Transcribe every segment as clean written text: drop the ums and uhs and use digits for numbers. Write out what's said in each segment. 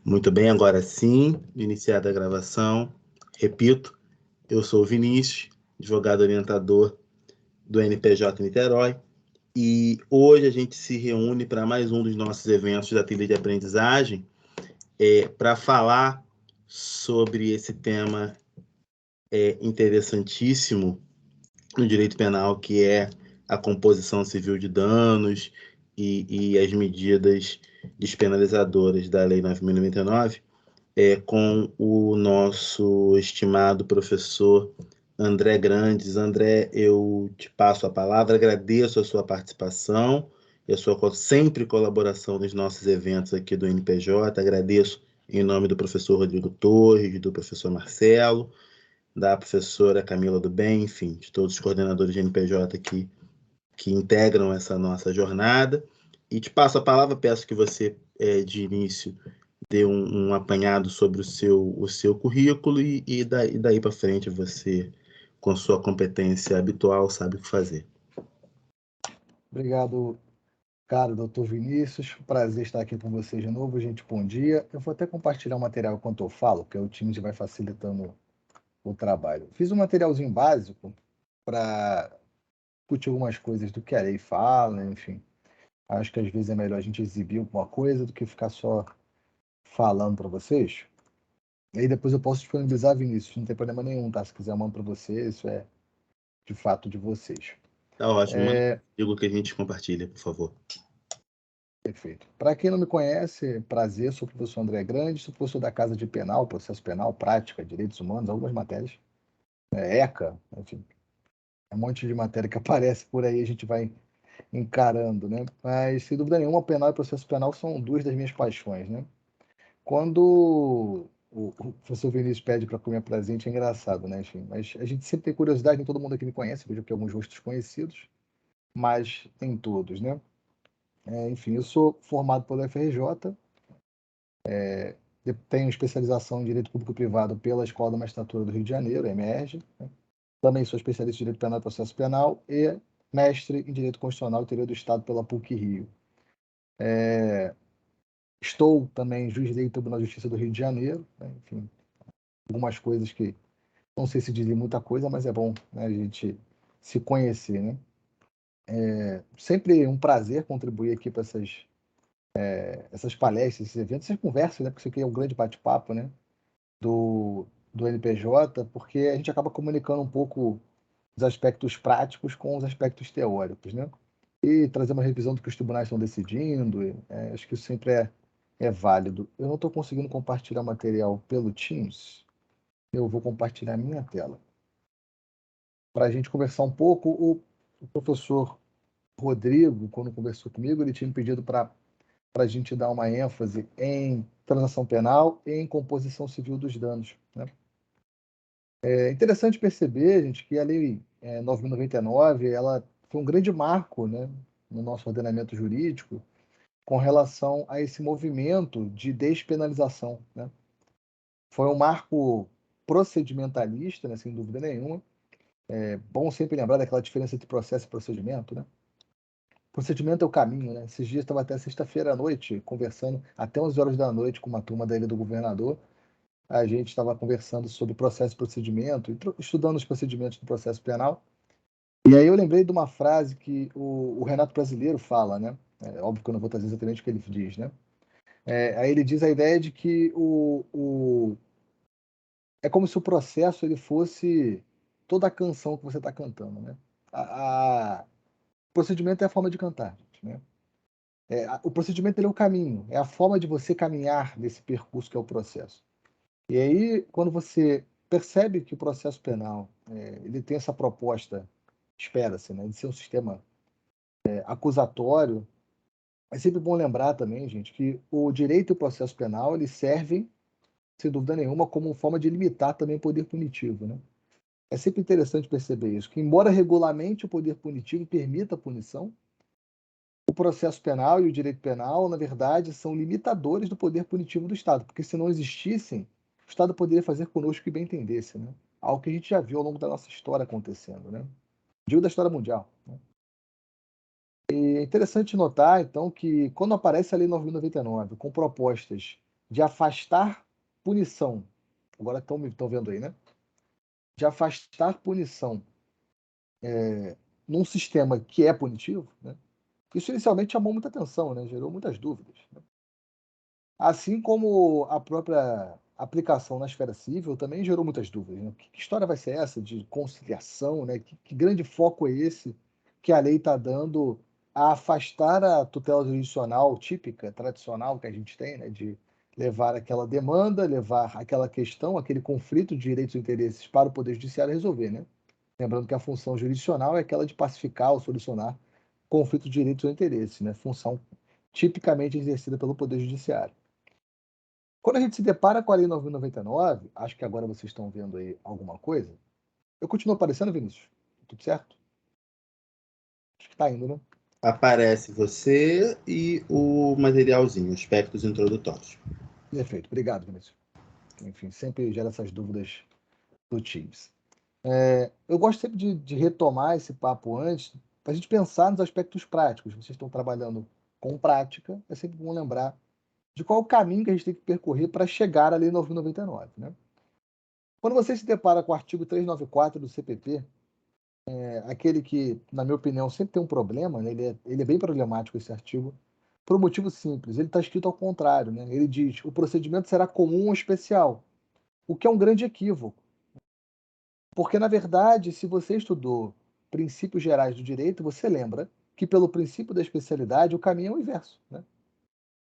Muito bem, agora sim, iniciada a gravação. Repito, eu sou o Vinícius, advogado orientador do NPJ Niterói, e hoje a gente se reúne para mais um dos nossos eventos da trilha de aprendizagem, para falar sobre esse tema interessantíssimo no direito penal, que é a composição civil de danos e as medidas despenalizadoras da Lei 9.099, com o nosso estimado professor André Grandes. André, eu te passo a palavra, agradeço a sua participação e a sua sempre colaboração nos nossos eventos aqui do NPJ, agradeço em nome do professor Rodrigo Torres, do professor Marcelo, da professora Camila do Bem, enfim, de todos os coordenadores de NPJ que integram essa nossa jornada. E te passo a palavra, peço que você, de início, dê um apanhado sobre o seu currículo e daí para frente você, com sua competência habitual, sabe o que fazer. Obrigado, caro doutor Vinícius. Prazer estar aqui com vocês de novo, gente. Bom dia. Eu vou até compartilhar o material enquanto eu falo, que o Teams vai facilitando o trabalho. Fiz um materialzinho básico para discutir algumas coisas do que a lei fala, enfim. Acho que às vezes é melhor a gente exibir alguma coisa do que ficar só falando para vocês. E aí depois eu posso disponibilizar, Vinícius, não tem problema nenhum, tá? Se quiser eu mando para vocês, isso é de fato de vocês. Tá ótimo, manda digo que a gente compartilha, por favor. Perfeito. Para quem não me conhece, prazer, sou o professor André Grande, sou professor da Casa de Penal, Processo Penal, Prática, Direitos Humanos, algumas matérias, ECA, enfim, um monte de matéria que aparece por aí, a gente vai encarando, né? Mas, sem dúvida nenhuma, penal e processo penal são duas das minhas paixões, né? Quando o professor Vinícius pede para comer presente, é engraçado, né? Enfim, mas a gente sempre tem curiosidade, nem todo mundo aqui me conhece, vejo aqui alguns rostos conhecidos, mas nem todos, né? Enfim, eu sou formado pelo FRJ, tenho especialização em Direito Público e Privado pela Escola da Magistratura do Rio de Janeiro, EMERJ. Né? Também sou especialista em Direito Penal e Processo Penal e mestre em Direito Constitucional e Interior do Estado pela PUC-Rio. Estou também juiz de lei do Tribunal de Justiça do Rio de Janeiro. Né? Enfim, algumas coisas que não sei se dizem muita coisa, mas é bom, né, a gente se conhecer. Né? Sempre um prazer contribuir aqui para essas palestras, esses eventos, essas conversas, né? Porque isso aqui é um grande bate-papo, né? Do NPJ, porque a gente acaba comunicando um pouco os aspectos práticos com os aspectos teóricos, né? E trazer uma revisão do que os tribunais estão decidindo, acho que isso sempre é válido. Eu não estou conseguindo compartilhar material pelo Teams, eu vou compartilhar a minha tela. Para a gente conversar um pouco, o professor Rodrigo, quando conversou comigo, ele tinha me pedido para a gente dar uma ênfase em transação penal e em composição civil dos danos. Né? É interessante perceber, gente, que a Lei 9.099 ela foi um grande marco, né, no nosso ordenamento jurídico com relação a esse movimento de despenalização. Né? Foi um marco procedimentalista, né, sem dúvida nenhuma. É bom sempre lembrar daquela diferença entre processo e procedimento. Né? Procedimento é o caminho, né? Esses dias estava até sexta-feira à noite conversando, até 11 horas da noite, com uma turma da Ilha do Governador. A gente estava conversando sobre processo e procedimento, estudando os procedimentos do processo penal. E aí eu lembrei de uma frase que o Renato Brasileiro fala, né? É óbvio que eu não vou trazer exatamente o que ele diz, né? Aí ele diz a ideia de que é como se o processo ele fosse toda a canção que você está cantando, né? O procedimento é a forma de cantar, gente, né? O procedimento ele é o caminho, é a forma de você caminhar nesse percurso que é o processo. E aí, quando você percebe que o processo penal ele tem essa proposta, espera-se, né, de ser um sistema acusatório, é sempre bom lembrar também, gente, que o direito e o processo penal eles servem, sem dúvida nenhuma, como forma de limitar também o poder punitivo. Né? É sempre interessante perceber isso, que embora regulamente o poder punitivo permita a punição, o processo penal e o direito penal, na verdade, são limitadores do poder punitivo do Estado, porque se não existissem, o Estado poderia fazer conosco o que bem entendesse, né? Algo que a gente já viu ao longo da nossa história acontecendo, né? Digo da história mundial. Né? E é interessante notar, então, que quando aparece a Lei 9.099 com propostas de afastar punição. Agora estão vendo aí, né? De afastar punição num sistema que é punitivo, né? Isso inicialmente chamou muita atenção, né? Gerou muitas dúvidas, né? Assim como a própria aplicação na esfera civil também gerou muitas dúvidas, né? Que história vai ser essa de conciliação, né? Que grande foco é esse que a lei está dando a afastar a tutela jurisdicional típica, tradicional que a gente tem, né? De levar aquela demanda, levar aquela questão, aquele conflito de direitos e interesses para o Poder Judiciário resolver, né? Lembrando que a função jurisdicional é aquela de pacificar ou solucionar conflito de direitos ou interesses, né? Função tipicamente exercida pelo Poder Judiciário. Quando a gente se depara com a Lei 9.099, acho que agora vocês estão vendo aí alguma coisa. Eu continuo aparecendo, Vinícius? Tudo certo? Acho que tá indo, né? Aparece você e o materialzinho, aspectos introdutórios. Perfeito. Obrigado, Vinícius. Enfim, sempre gera essas dúvidas do Teams. Eu gosto sempre de retomar esse papo antes, para a gente pensar nos aspectos práticos. Vocês estão trabalhando com prática, é sempre bom lembrar de qual o caminho que a gente tem que percorrer para chegar à Lei 9.099, né? Quando você se depara com o artigo 394 do CPP, aquele que, na minha opinião, sempre tem um problema, né? Ele é bem problemático, esse artigo, por um motivo simples. Ele está escrito ao contrário, né? Ele diz: o procedimento será comum ou especial, o que é um grande equívoco. Porque, na verdade, se você estudou princípios gerais do direito, você lembra que, pelo princípio da especialidade, o caminho é o inverso, né?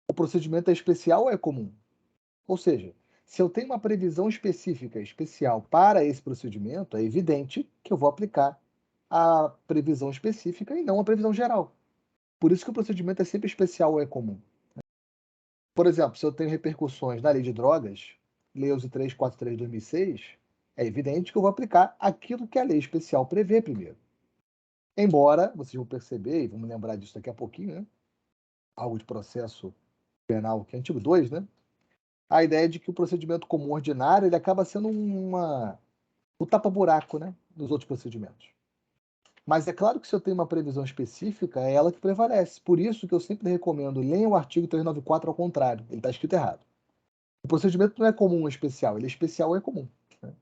O procedimento é especial ou é comum? Ou seja, se eu tenho uma previsão específica, especial para esse procedimento, é evidente que eu vou aplicar a previsão específica e não a previsão geral. Por isso que o procedimento é sempre especial ou é comum. Por exemplo, se eu tenho repercussões na lei de drogas, Lei 1343 de 2006, é evidente que eu vou aplicar aquilo que a lei especial prevê primeiro. Embora, vocês vão perceber, e vamos lembrar disso daqui a pouquinho, né? Algo de processo penal que é antigo 2, né? A ideia de que o procedimento comum ordinário ele acaba sendo o tapa-buraco, né, dos outros procedimentos. Mas é claro que se eu tenho uma previsão específica, é ela que prevalece. Por isso que eu sempre recomendo, leiam o artigo 394 ao contrário, ele está escrito errado. O procedimento não é comum ou especial, ele é especial ou é comum, né?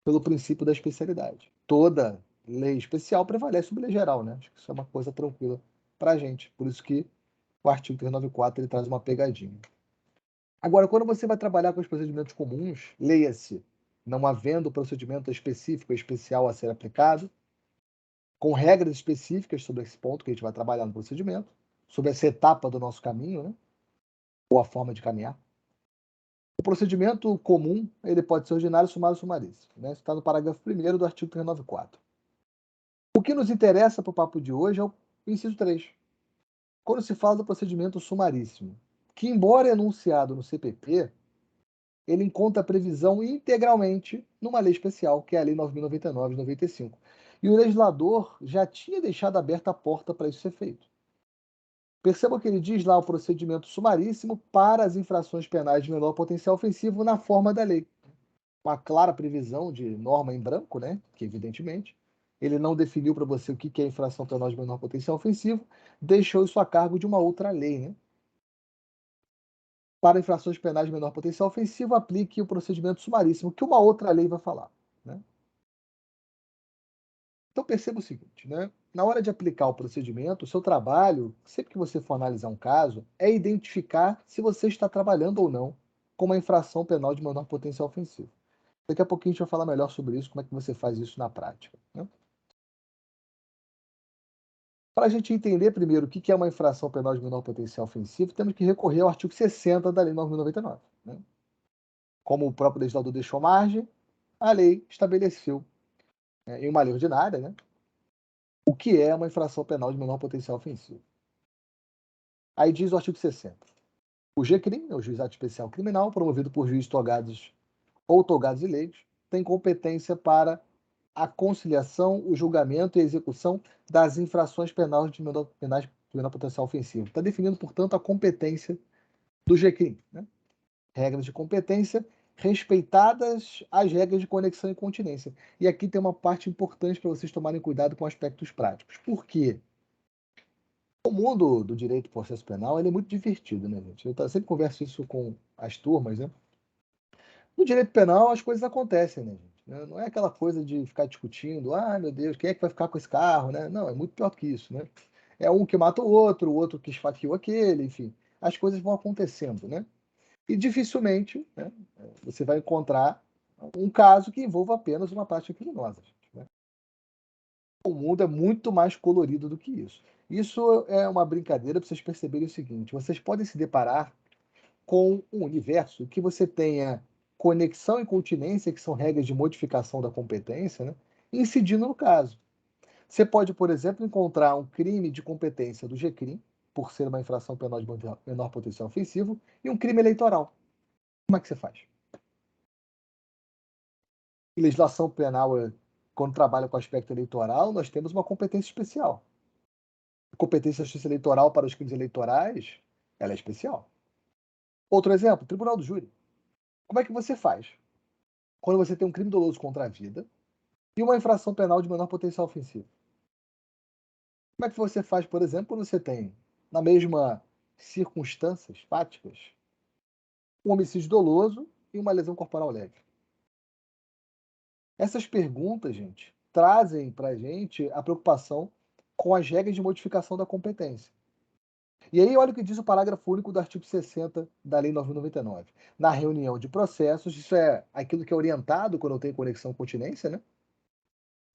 Pelo princípio da especialidade. Toda lei especial prevalece sobre a lei geral, né? Acho que isso é uma coisa tranquila para a gente. Por isso que o artigo 394 ele traz uma pegadinha. Agora, quando você vai trabalhar com os procedimentos comuns, leia-se, não havendo procedimento específico ou especial a ser aplicado, com regras específicas sobre esse ponto que a gente vai trabalhar no procedimento, sobre essa etapa do nosso caminho, né? Ou a forma de caminhar. O procedimento comum, ele pode ser ordinário, sumário ou sumaríssimo, né? Isso está no parágrafo 1º do artigo 394. O que nos interessa para o papo de hoje é o inciso 3. Quando se fala do procedimento sumaríssimo, que embora enunciado no CPP, ele encontra a previsão integralmente numa lei especial, que é a Lei 9.099 de 95. E o legislador já tinha deixado aberta a porta para isso ser feito. Perceba que ele diz lá o procedimento sumaríssimo para as infrações penais de menor potencial ofensivo na forma da lei. Uma clara previsão de norma em branco, né? Que evidentemente ele não definiu para você o que é infração penal de menor potencial ofensivo, deixou isso a cargo de uma outra lei, né? Para infrações penais de menor potencial ofensivo, aplique o procedimento sumaríssimo, que uma outra lei vai falar, né? Então perceba o seguinte, né? Na hora de aplicar o procedimento, o seu trabalho, sempre que você for analisar um caso, é identificar se você está trabalhando ou não com uma infração penal de menor potencial ofensivo. Daqui a pouquinho a gente vai falar melhor sobre isso, como é que você faz isso na prática, né? Para a gente entender primeiro o que é uma infração penal de menor potencial ofensivo, temos que recorrer ao artigo 60 da Lei 9.099, né? Como o próprio legislador deixou margem, a lei estabeleceu, em uma lei ordinária, né, o que é uma infração penal de menor potencial ofensivo. Aí diz o artigo 60. O GCRIM, o Juizado Especial Criminal, promovido por juízes togados ou togados e leigos, tem competência para a conciliação, o julgamento e a execução das infrações penais de menor potencial ofensivo. Está definindo, portanto, a competência do GCRIM, né? Regras de competência respeitadas as regras de conexão e continência. E aqui tem uma parte importante para vocês tomarem cuidado com aspectos práticos. Por quê? O mundo do direito do processo penal ele é muito divertido, né, gente? Eu sempre converso isso com as turmas, né? No direito penal, as coisas acontecem, né, gente? Não é aquela coisa de ficar discutindo, meu Deus, quem é que vai ficar com esse carro, né? Não, é muito pior do que isso, né? É um que mata o outro que esfaqueou aquele, enfim. As coisas vão acontecendo, né? E dificilmente, né, você vai encontrar um caso que envolva apenas uma prática criminosa, gente, né? O mundo é muito mais colorido do que isso. Isso é uma brincadeira para vocês perceberem o seguinte: vocês podem se deparar com um universo que você tenha conexão e continência, que são regras de modificação da competência, né, incidindo no caso. Você pode, por exemplo, encontrar um crime de competência do GCRIM, por ser uma infração penal de menor potencial ofensivo, e um crime eleitoral. Como é que você faz? Em legislação penal, quando trabalha com aspecto eleitoral, nós temos uma competência especial. A competência da justiça eleitoral para os crimes eleitorais, ela é especial. Outro exemplo, tribunal do júri. Como é que você faz quando você tem um crime doloso contra a vida e uma infração penal de menor potencial ofensivo? Como é que você faz, por exemplo, quando você tem, na mesma circunstâncias fáticas, um homicídio doloso e uma lesão corporal leve? Essas perguntas, gente, trazem para a gente a preocupação com as regras de modificação da competência. E aí, olha o que diz o parágrafo único do artigo 60 da Lei 9.099. Na reunião de processos, isso é aquilo que é orientado quando eu tenho conexão continência, né?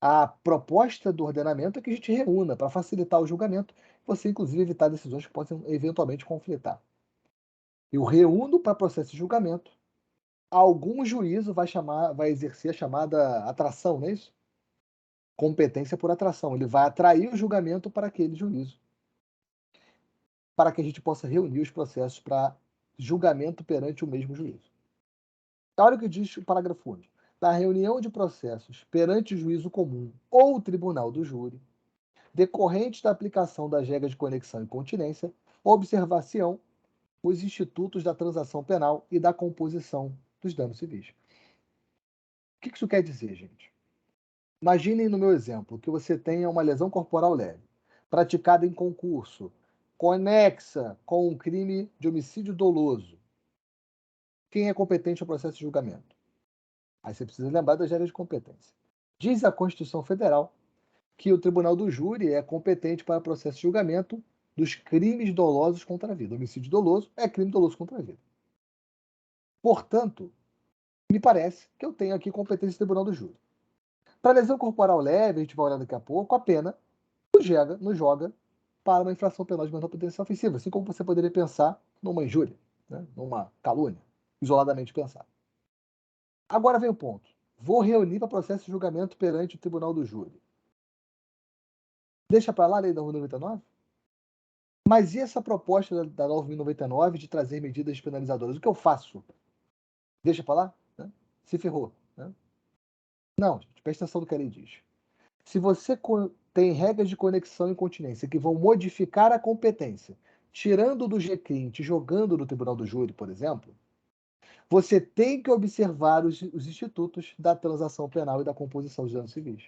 A proposta do ordenamento é que a gente reúna para facilitar o julgamento, você inclusive evitar decisões que possam eventualmente conflitar. Eu reúno para processo de julgamento. Algum juízo vai exercer a chamada atração, não é isso? Competência por atração. Ele vai atrair o julgamento para aquele juízo, para que a gente possa reunir os processos para julgamento perante o mesmo juízo. Olha o que diz o parágrafo único. Na reunião de processos perante o juízo comum ou o tribunal do júri, decorrente da aplicação das regras de conexão e continência, observar-se-ão os institutos da transação penal e da composição dos danos civis. O que isso quer dizer, gente? Imaginem no meu exemplo que você tenha uma lesão corporal leve, praticada em concurso, conexa com um crime de homicídio doloso. Quem é competente ao processo de julgamento? Aí você precisa lembrar das regras de competência. Diz a Constituição Federal que o Tribunal do Júri é competente para processo de julgamento dos crimes dolosos contra a vida. Homicídio doloso é crime doloso contra a vida. Portanto, me parece que eu tenho aqui competência do Tribunal do Júri. Para lesão corporal leve, a gente vai olhar daqui a pouco, a pena nos joga para uma infração penal de menor potencial ofensiva, assim como você poderia pensar numa injúria, né? Numa calúnia, isoladamente pensar. Agora vem o ponto. Vou reunir para processo de julgamento perante o Tribunal do Júri. Deixa para lá a lei da 9.099? Mas e essa proposta da 9.099 de trazer medidas penalizadoras? O que eu faço? Deixa para lá? Né? Se ferrou. Né? Não, gente, presta atenção no que a lei diz. Se você tem regras de conexão e continência que vão modificar a competência, tirando do GCRIM, jogando no Tribunal do Júri, por exemplo, você tem que observar os institutos da transação penal e da composição dos danos civis.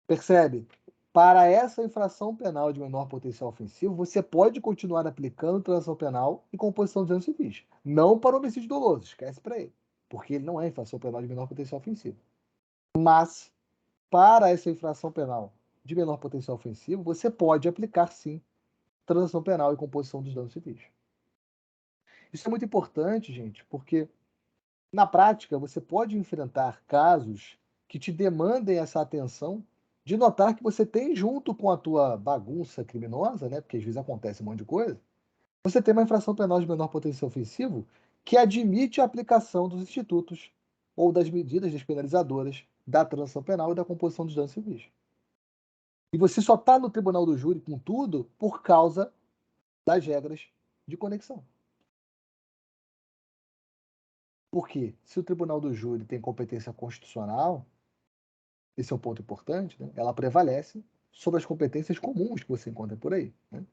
Percebe? Para essa infração penal de menor potencial ofensivo, você pode continuar aplicando transação penal e composição dos danos civis. Não para o homicídio doloso, esquece para ele, porque ele não é infração penal de menor potencial ofensivo. Mas, para essa infração penal de menor potencial ofensivo, você pode aplicar, sim, transação penal e composição dos danos civis. Isso é muito importante, gente, porque, na prática, você pode enfrentar casos que te demandem essa atenção de notar que você tem, junto com a tua bagunça criminosa, né, porque às vezes acontece um monte de coisa, você tem uma infração penal de menor potencial ofensivo que admite a aplicação dos institutos ou das medidas despenalizadoras da transação penal e da composição dos danos civis. E você só está no tribunal do júri com tudo por causa das regras de conexão. Porque se o tribunal do júri tem competência constitucional, esse é um ponto importante, né? Ela prevalece sobre as competências comuns que você encontra por aí. Né?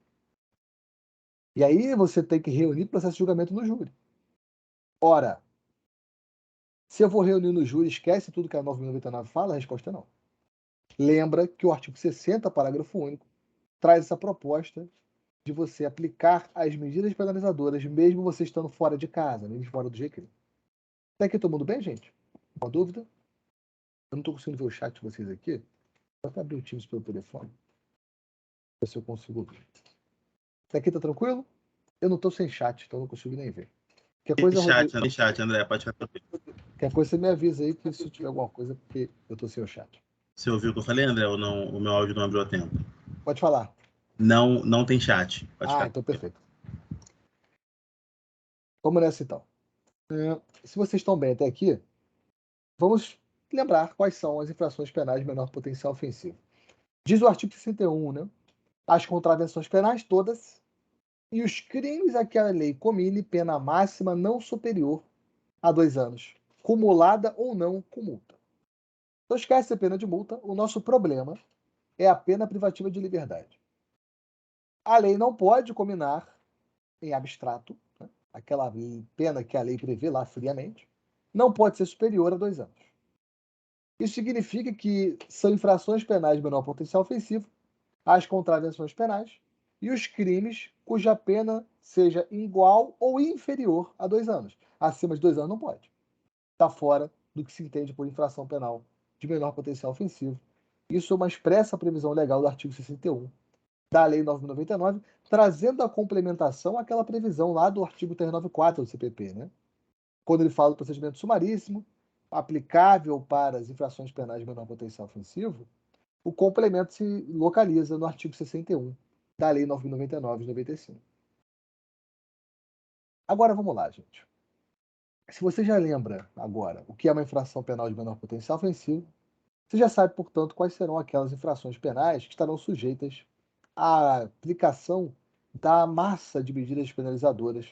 E aí você tem que reunir o processo de julgamento no júri. Ora, se eu vou reunir no júri, esquece tudo que a 9.099 fala? A resposta é não. Lembra que o artigo 60, parágrafo único, traz essa proposta de você aplicar as medidas penalizadoras, mesmo você estando fora de casa, mesmo fora do GCRIM. Até aqui todo mundo bem, gente? Uma dúvida? Eu não estou conseguindo ver o chat de vocês aqui. Vou até abrir o Teams pelo telefone. Ver se eu consigo ver. Até aqui tá tranquilo? Eu não estou sem chat, então não consigo nem ver. Qualquer coisa, Rodrigo... Tem chat, André, pode ficar tranquilo. Qualquer coisa você me avisa aí, que se tiver alguma coisa, porque eu estou sem o chat. Você ouviu o que eu falei, André, ou não? O meu áudio não abriu a tempo. Pode falar. Não tem chat. Pode ficar. Então perfeito. Vamos nessa então. Se vocês estão bem até aqui, vamos lembrar quais são as infrações penais de menor potencial ofensivo. Diz o artigo 61, né? As contravenções penais todas e os crimes a que a lei comine pena máxima não superior a 2 anos, cumulada ou não com multa. Então esquece a pena de multa, o nosso problema é a pena privativa de liberdade. A lei não pode cominar em abstrato, né? Aquela pena que a lei prevê lá friamente, não pode ser superior a 2 anos. Isso significa que são infrações penais de menor potencial ofensivo, as contravenções penais e os crimes cuja pena seja igual ou inferior a 2 anos. Acima de 2 anos não pode. Está fora do que se entende por infração penal de menor potencial ofensivo. Isso é uma expressa previsão legal do artigo 61 da Lei 9.099, trazendo a complementação àquela previsão lá do artigo 394 do CPP, né? Quando ele fala do procedimento sumaríssimo, aplicável para as infrações penais de menor potencial ofensivo, o complemento se localiza no artigo 61 da Lei 9.099 de 95. Agora vamos lá, gente. Se você já lembra agora o que é uma infração penal de menor potencial ofensivo, você já sabe, portanto, quais serão aquelas infrações penais que estarão sujeitas à aplicação da massa de medidas penalizadoras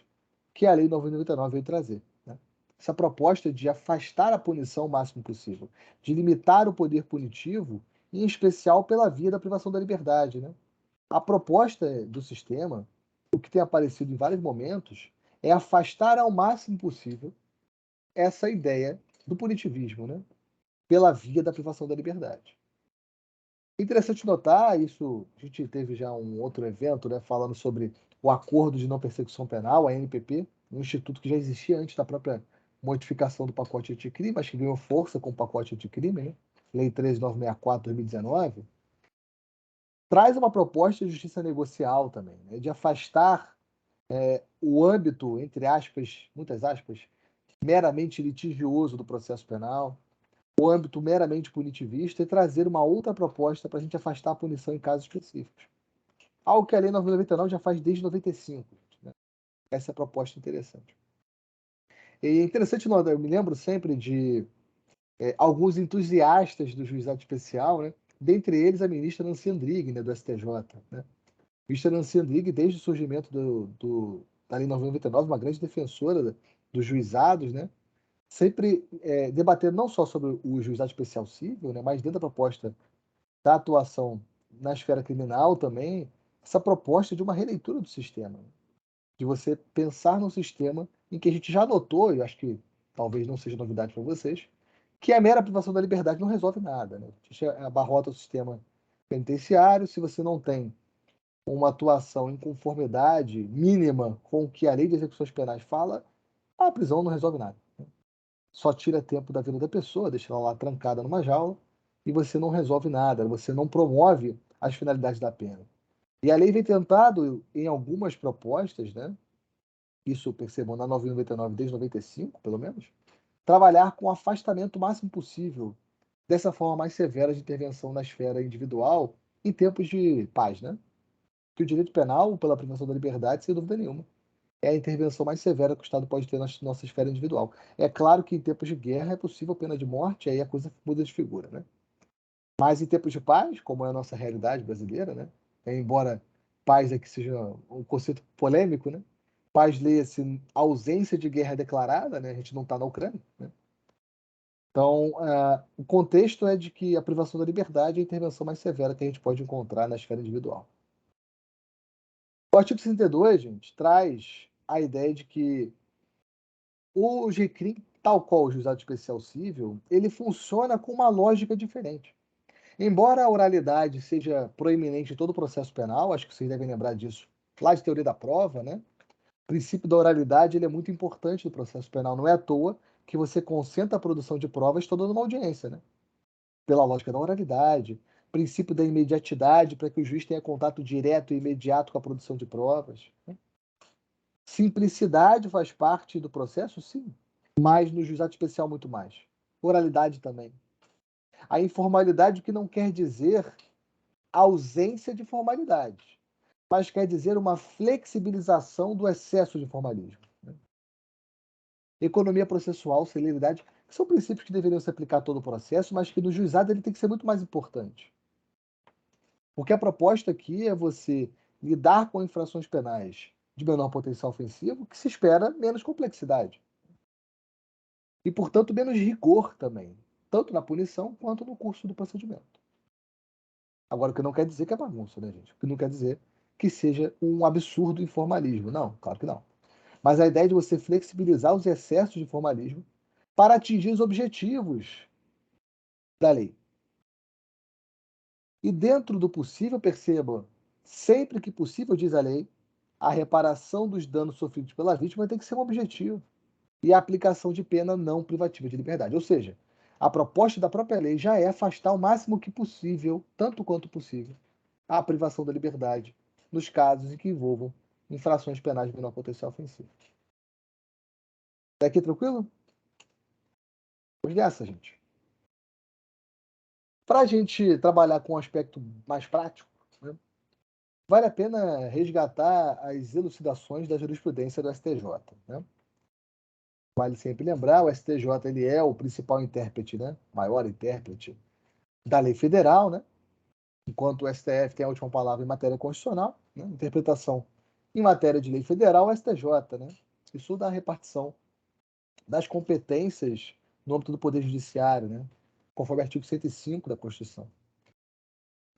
que a Lei 9.099 veio trazer. Né? Essa proposta de afastar a punição o máximo possível, de limitar o poder punitivo, em especial pela via da privação da liberdade. Né? A proposta do sistema, o que tem aparecido em vários momentos, é afastar ao máximo possível essa ideia do punitivismo, né? Pela via da privação da liberdade. Interessante notar, isso a gente teve já um outro evento, né, falando sobre o Acordo de Não Persecução Penal, a NPP, um instituto que já existia antes da própria modificação do pacote anticrime, mas que ganhou força com o pacote anticrime, né? Lei 13.964 de 2019, traz uma proposta de justiça negocial também, né, de afastar o âmbito, entre aspas, muitas aspas, meramente litigioso do processo penal, o âmbito meramente punitivista e trazer uma outra proposta para a gente afastar a punição em casos específicos. Algo que a Lei 9.099 já faz desde 95. Né? Essa é a proposta interessante. E é interessante, eu me lembro sempre de alguns entusiastas do juizado especial, né? Dentre eles a ministra Nancy Andrighi, né, do STJ. Né? A ministra Nancy Andrighi, desde o surgimento da Lei 9.099, uma grande defensora dos juizados, né? Sempre debatendo não só sobre o juizado especial civil, né, mas dentro da proposta da atuação na esfera criminal também, essa proposta de uma releitura do sistema, de você pensar num sistema em que a gente já notou, e acho que talvez não seja novidade para vocês, que a mera privação da liberdade não resolve nada. Né? A gente abarrota o sistema penitenciário, se você não tem uma atuação em conformidade mínima com o que a lei de execuções penais fala, a prisão não resolve nada. Só tira tempo da vida da pessoa, deixa ela lá trancada numa jaula e você não resolve nada, você não promove as finalidades da pena. E a lei vem tentado, em algumas propostas, né? Isso percebam na 999 desde 95, pelo menos, trabalhar com o afastamento máximo possível dessa forma mais severa de intervenção na esfera individual em tempos de paz, né? Que o direito penal, pela privação da liberdade, sem dúvida nenhuma, é a intervenção mais severa que o Estado pode ter na nossa esfera individual. É claro que em tempos de guerra é possível pena de morte, aí a coisa muda de figura, né? Mas em tempos de paz, como é a nossa realidade brasileira, né? Embora paz aqui seja um conceito polêmico, né? Paz leia-se ausência de guerra declarada, né? A gente não está na Ucrânia, né? Então, o contexto é de que a privação da liberdade é a intervenção mais severa que a gente pode encontrar na esfera individual. O artigo 62, gente, traz a ideia de que o GCRIM, tal qual o Juizado Especial Civil, ele funciona com uma lógica diferente. Embora a oralidade seja proeminente em todo o processo penal, acho que vocês devem lembrar disso lá de teoria da prova, né? O princípio da oralidade ele é muito importante no processo penal. Não é à toa que você concentra a produção de provas toda numa audiência, né? Pela lógica da oralidade, princípio da imediatidade, para que o juiz tenha contato direto e imediato com a produção de provas. Né? Simplicidade faz parte do processo? Sim. Mas no juizado especial, muito mais. Oralidade também. A informalidade, o que não quer dizer ausência de formalidade, mas quer dizer uma flexibilização do excesso de formalismo. Né? Economia processual, celeridade, que são princípios que deveriam se aplicar a todo o processo, mas que no juizado ele tem que ser muito mais importante. Porque a proposta aqui é você lidar com infrações penais de menor potencial ofensivo, que se espera menos complexidade. E, portanto, menos rigor também, tanto na punição quanto no curso do procedimento. Agora, o que não quer dizer que é bagunça, né, gente? O que não quer dizer que seja um absurdo informalismo. Não, claro que não. Mas a ideia de você flexibilizar os excessos de formalismo para atingir os objetivos da lei. E dentro do possível, perceba, sempre que possível, diz a lei, a reparação dos danos sofridos pela vítima tem que ser um objetivo. E a aplicação de pena não privativa de liberdade. Ou seja, a proposta da própria lei já é afastar o máximo que possível, tanto quanto possível, a privação da liberdade nos casos em que envolvam infrações penais de menor potencial ofensivo. Até aqui tranquilo? Vamos nessa, gente. Para a gente trabalhar com um aspecto mais prático, né, vale a pena resgatar as elucidações da jurisprudência do STJ. Né? Vale sempre lembrar, o STJ ele é o principal intérprete, né? Maior intérprete da lei federal, né? Enquanto o STF tem a última palavra em matéria constitucional, né? Interpretação em matéria de lei federal, o STJ, né? Isso dá a repartição das competências no âmbito do Poder Judiciário, né? Conforme o artigo 105 da Constituição,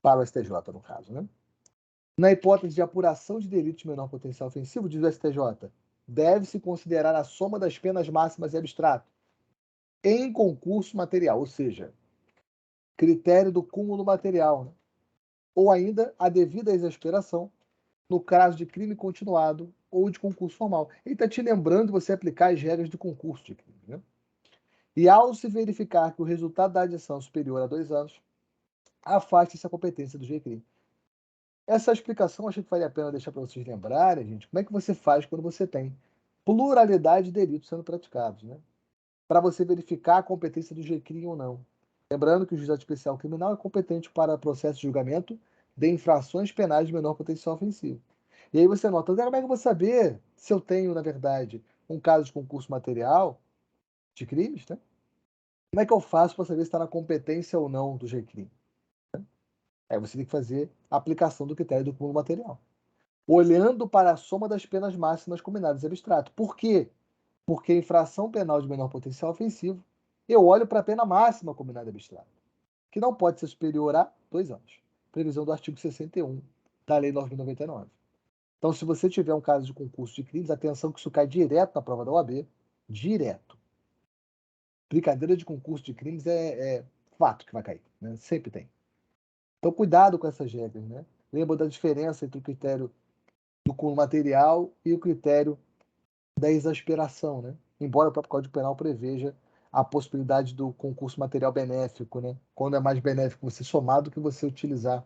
para o STJ, no caso, né? Na hipótese de apuração de delito de menor potencial ofensivo, diz o STJ, deve-se considerar a soma das penas máximas e abstrato em concurso material, ou seja, critério do cúmulo material, né? Ou ainda a devida exasperação no caso de crime continuado ou de concurso formal. Ele está te lembrando de você aplicar as regras do concurso de crime. Né? E ao se verificar que o resultado da adição é superior a 2 anos, afaste-se a competência do GCRIM. Essa explicação achei que vale a pena deixar para vocês lembrarem, gente, como é que você faz quando você tem pluralidade de delitos sendo praticados, né? Para você verificar a competência do GCRIM ou não. Lembrando que o juizado especial criminal é competente para processo de julgamento de infrações penais de menor potencial ofensivo. E aí você nota, como é que eu vou saber se eu tenho, na verdade, um caso de concurso material de crimes, né? Como é que eu faço para saber se está na competência ou não do GCRIM? Aí você tem que fazer a aplicação do critério do cúmulo material. Olhando para a soma das penas máximas combinadas em abstrato. Por quê? Porque infração penal de menor potencial ofensivo, eu olho para a pena máxima combinada em abstrato, que não pode ser superior a 2 anos. Previsão do artigo 61 da Lei 9.099. Então, se você tiver um caso de concurso de crimes, atenção que isso cai direto na prova da OAB, direto. Brincadeira de concurso de crimes é fato que vai cair, né? Sempre tem. Então, cuidado com essas regras, né? Lembra da diferença entre o critério do cúmulo material e o critério da exasperação, né? Embora o próprio Código Penal preveja a possibilidade do concurso material benéfico, né? Quando é mais benéfico você somar do que você utilizar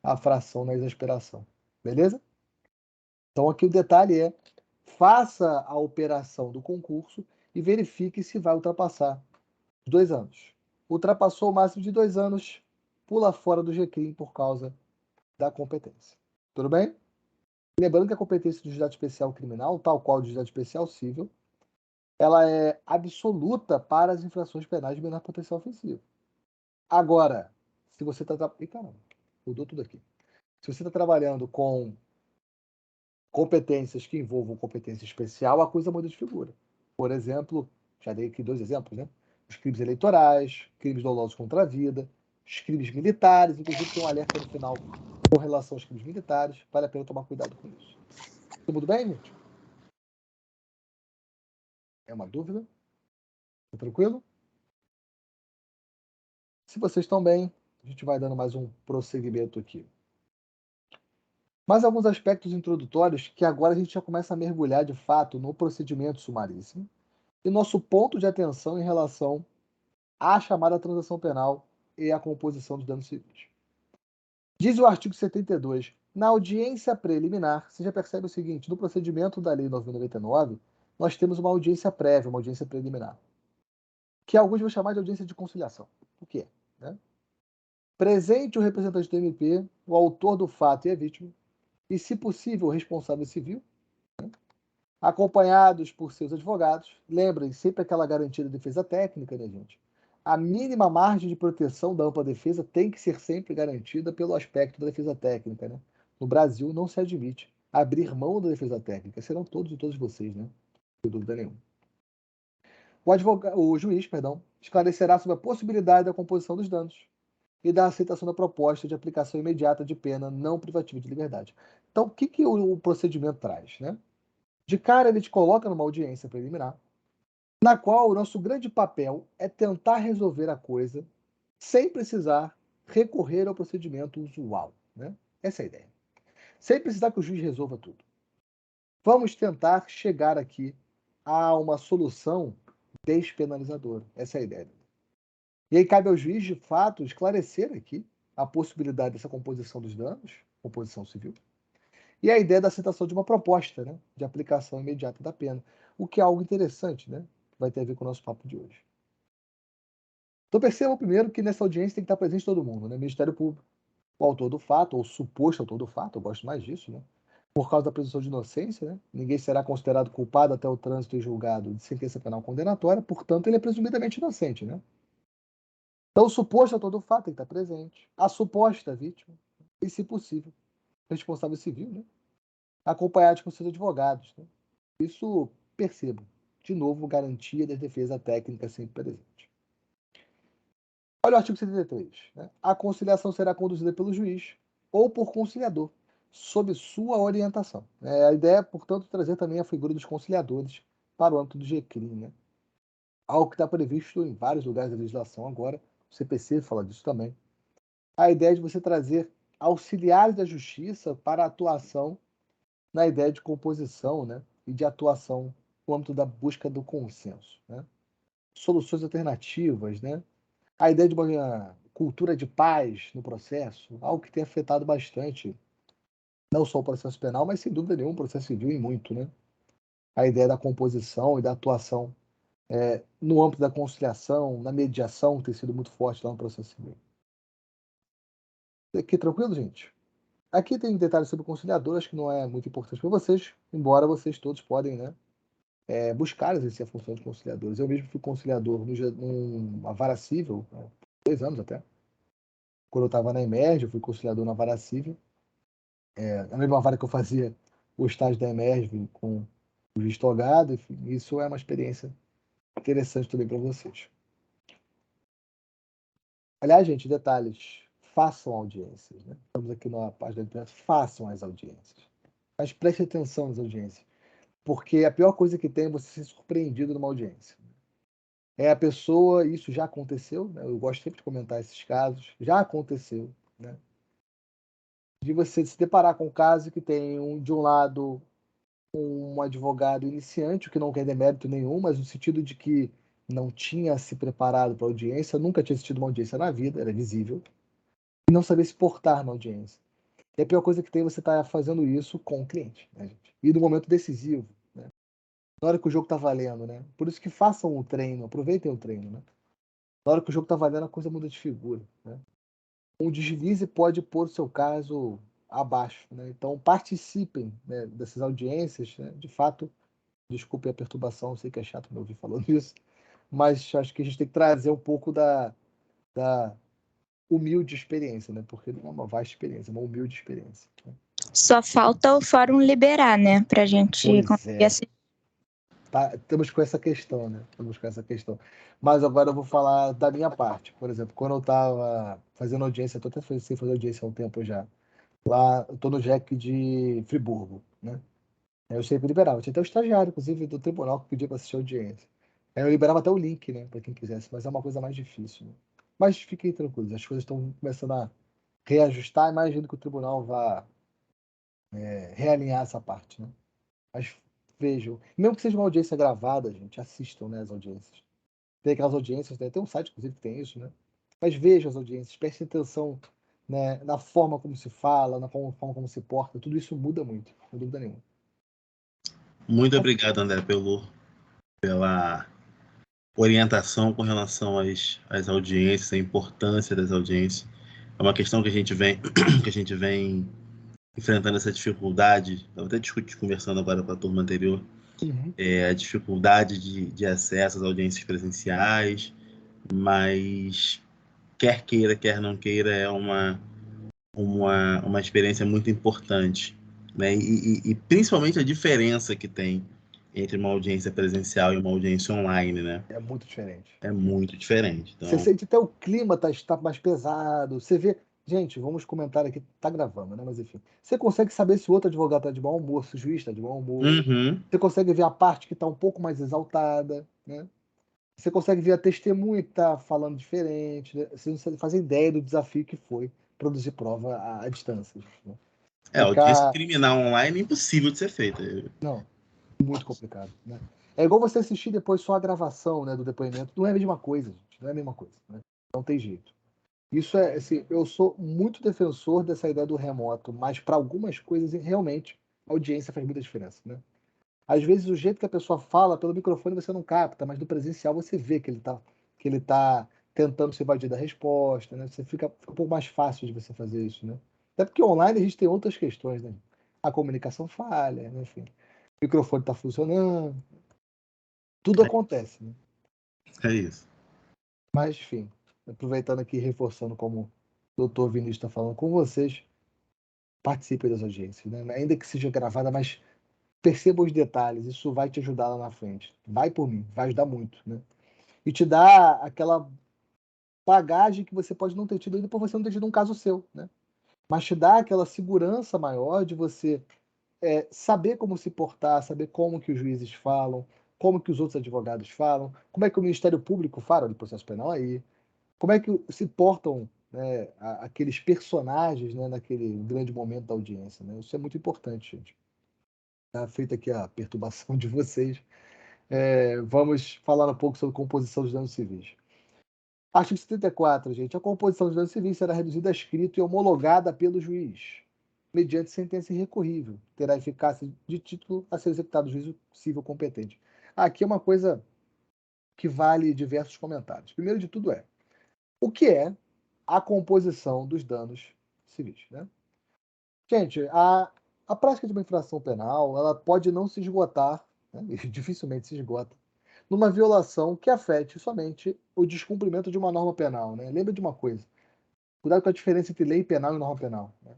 a fração na exasperação. Beleza? Então aqui o detalhe é, faça a operação do concurso e verifique se vai ultrapassar os 2 anos. Ultrapassou o máximo de 2 anos, pula fora do GCRIM por causa da competência. Tudo bem? Lembrando que a competência do juizado especial criminal, tal qual o juizado especial civil, ela é absoluta para as infrações penais de menor potencial ofensivo. Agora, se você está... Ih, caramba, mudou tudo aqui. Se você está trabalhando com competências que envolvam competência especial, a coisa muda de figura. Por exemplo, já dei aqui 2 exemplos, né? Os crimes eleitorais, crimes dolosos contra a vida, os crimes militares, inclusive tem um alerta no final com relação aos crimes militares, vale a pena tomar cuidado com isso. Tudo bem, gente? É uma dúvida? Tá tranquilo? Se vocês estão bem, a gente vai dando mais um prosseguimento aqui. Mais alguns aspectos introdutórios que agora a gente já começa a mergulhar de fato no procedimento sumaríssimo e nosso ponto de atenção em relação à chamada transação penal e à composição dos danos civis. Diz o artigo 72, na audiência preliminar, você já percebe o seguinte, no procedimento da Lei 9.099, nós temos uma audiência prévia, uma audiência preliminar, que alguns vão chamar de audiência de conciliação. O que é? Né? Presente o representante do MP, o autor do fato e a vítima, e, se possível, o responsável civil, acompanhados por seus advogados. Lembrem sempre aquela garantia da defesa técnica, né, gente? A mínima margem de proteção da ampla defesa tem que ser sempre garantida pelo aspecto da defesa técnica, né? No Brasil, não se admite abrir mão da defesa técnica. Serão todos e todas vocês, né? Sem dúvida nenhuma. O juiz, esclarecerá sobre a possibilidade da composição dos danos e da aceitação da proposta de aplicação imediata de pena não privativa de liberdade. Então, o que o procedimento traz, né? De cara, ele te coloca numa audiência preliminar, na qual o nosso grande papel é tentar resolver a coisa sem precisar recorrer ao procedimento usual. Né? Essa é a ideia. Sem precisar que o juiz resolva tudo. Vamos tentar chegar aqui a uma solução despenalizadora. Essa é a ideia. E aí cabe ao juiz, de fato, esclarecer aqui a possibilidade dessa composição dos danos, composição civil, e a ideia da aceitação de uma proposta, né, de aplicação imediata da pena, o que é algo interessante, né, que vai ter a ver com o nosso papo de hoje. Então percebam primeiro que nessa audiência tem que estar presente todo mundo, né, Ministério Público, o autor do fato, ou suposto autor do fato, eu gosto mais disso, né, por causa da presunção de inocência, né, ninguém será considerado culpado até o trânsito e julgado de sentença penal condenatória, portanto ele é presumidamente inocente, né. Então o suposto autor do fato tem que estar presente, a suposta vítima, e se possível, responsável civil, né, acompanhados por seus advogados, né. Isso, percebo, de novo, garantia da defesa técnica sempre presente. Olha o artigo 73. Né? A conciliação será conduzida pelo juiz ou por conciliador, sob sua orientação. A ideia, portanto, é trazer também a figura dos conciliadores para o âmbito do GCRIM. Né? Algo que está previsto em vários lugares da legislação agora, o CPC fala disso também. A ideia de você trazer auxiliares da justiça para a atuação na ideia de composição, né, e de atuação no âmbito da busca do consenso. Né? Soluções alternativas, né? A ideia de uma cultura de paz no processo, algo que tem afetado bastante, não só o processo penal, mas sem dúvida nenhuma o processo civil e muito. Né? A ideia da composição e da atuação no âmbito da conciliação, na mediação, tem sido muito forte lá no processo civil. Aqui, tranquilo, gente? Aqui tem detalhes sobre o conciliador, acho que não é muito importante para vocês, embora vocês todos podem, né, buscar exercer a função de conciliadores. Eu mesmo fui conciliador numa vara civil, 2 anos até. Quando eu estava na Emerge, eu fui conciliador na vara civil. A mesma vara que eu fazia o estágio da Emerge com o juiz togado, enfim, isso é uma experiência interessante também para vocês. Aliás, gente, detalhes, façam audiências. Né? Estamos aqui na página da imprensa, façam as audiências. Mas preste atenção nas audiências, porque a pior coisa que tem é você ser surpreendido numa audiência. A pessoa, isso já aconteceu, né? Eu gosto sempre de comentar esses casos, já aconteceu, né? De você se deparar com um caso que tem, de um lado, um advogado iniciante, o que não quer demérito nenhum, mas no sentido de que não tinha se preparado para a audiência, nunca tinha assistido uma audiência na vida, era visível, e não sabia se portar na audiência. E a pior coisa que tem é você estar fazendo isso com o cliente, né, gente? E no momento decisivo, né? Na hora que o jogo está valendo, né? Por isso que façam o treino, aproveitem o treino, né? Na hora que o jogo está valendo, a coisa muda de figura, né? Um deslize pode pôr o seu caso abaixo, né? Então participem, né, dessas audiências, né? De fato, desculpe a perturbação, sei que é chato me ouvir falando isso, mas acho que a gente tem que trazer um pouco da humilde experiência, né? Porque não é uma vasta experiência, é uma humilde experiência. Né? Só falta o fórum liberar, né? Pra gente conseguir assistir. Tá, estamos com essa questão, né? Estamos com essa questão. Mas agora eu vou falar da minha parte. Por exemplo, quando eu estava fazendo audiência, estou até sem fazer audiência há um tempo já. Lá, eu estou no JEC de Friburgo, né? Eu sempre liberava. Tinha até o estagiário, inclusive, do tribunal que pedia para assistir a audiência. Eu liberava até o link, né? Para quem quisesse, mas é uma coisa mais difícil. Né? Mas fiquem tranquilos, as coisas estão começando a reajustar. Imagino que o tribunal vá realinhar essa parte, né? Mas vejam, mesmo que seja uma audiência gravada, gente, assistam, né, as audiências. Tem aquelas audiências, né? Tem um site, inclusive, que tem isso, né? Mas vejam as audiências, prestem atenção, né, na forma como se fala, na forma como se porta, tudo isso muda muito, sem dúvida nenhuma. Muito obrigado, André, pela orientação com relação às audiências, a importância das audiências. É uma questão que a gente vem enfrentando essa dificuldade. Eu até discuti conversando agora com a turma anterior, a dificuldade de acesso às audiências presenciais, mas quer queira, quer não queira, é uma experiência muito importante, né? E principalmente a diferença que tem entre uma audiência presencial e uma audiência online, né? É muito diferente. É muito diferente. Então... Você sente até o clima tá mais pesado. Você vê. Gente, vamos comentar aqui, tá gravando, né? Mas enfim. Você consegue saber se o outro advogado tá de mau humor, se o juiz tá de mau humor. Você consegue ver a parte que tá um pouco mais exaltada, né? Você consegue ver a testemunha que tá falando diferente, né? Você não faz ideia do desafio que foi produzir prova à distância. Né? Audiência criminal online é impossível de ser feita. Não, muito complicado, né? É igual você assistir depois só a gravação, né, do depoimento. Não é a mesma coisa, gente. Não é a mesma coisa, né? Não tem jeito. Isso é, assim, eu sou muito defensor dessa ideia do remoto, mas para algumas coisas, realmente, a audiência faz muita diferença, né? Às vezes, o jeito que a pessoa fala, pelo microfone você não capta, mas no presencial você vê que ele tá tentando se evadir da resposta, né? Você fica um pouco mais fácil de você fazer isso, né? Até porque online a gente tem outras questões, né? A comunicação falha, né? Enfim, o microfone está funcionando, tudo acontece, né? É isso. Mas, enfim, aproveitando aqui, reforçando como o Dr. Vinícius está falando com vocês, participem das audiências, né? Ainda que seja gravada, mas perceba os detalhes, isso vai te ajudar lá na frente. Vai por mim, vai ajudar muito, né? E te dá aquela bagagem que você pode não ter tido ainda por você não ter tido um caso seu, né? Mas te dá aquela segurança maior de você saber como se portar, saber como que os juízes falam, como que os outros advogados falam, como é que o Ministério Público fala de processo penal aí, como é que se portam, né, aqueles personagens, né, naquele grande momento da audiência, né? Isso é muito importante, gente. Tá feita aqui a perturbação de vocês. Vamos falar um pouco sobre composição dos danos civis. Artigo 74, gente. A composição dos danos civis será reduzida a escrito e homologada pelo juiz, mediante sentença irrecorrível. Terá eficácia de título a ser executado no juízo civil competente. Aqui é uma coisa que vale diversos comentários. Primeiro de tudo o que é a composição dos danos civis, né? Gente, a prática de uma infração penal, ela pode não se esgotar, né? Dificilmente se esgota, numa violação que afete somente o descumprimento de uma norma penal, né? Lembra de uma coisa, cuidado com a diferença entre lei penal e norma penal, né?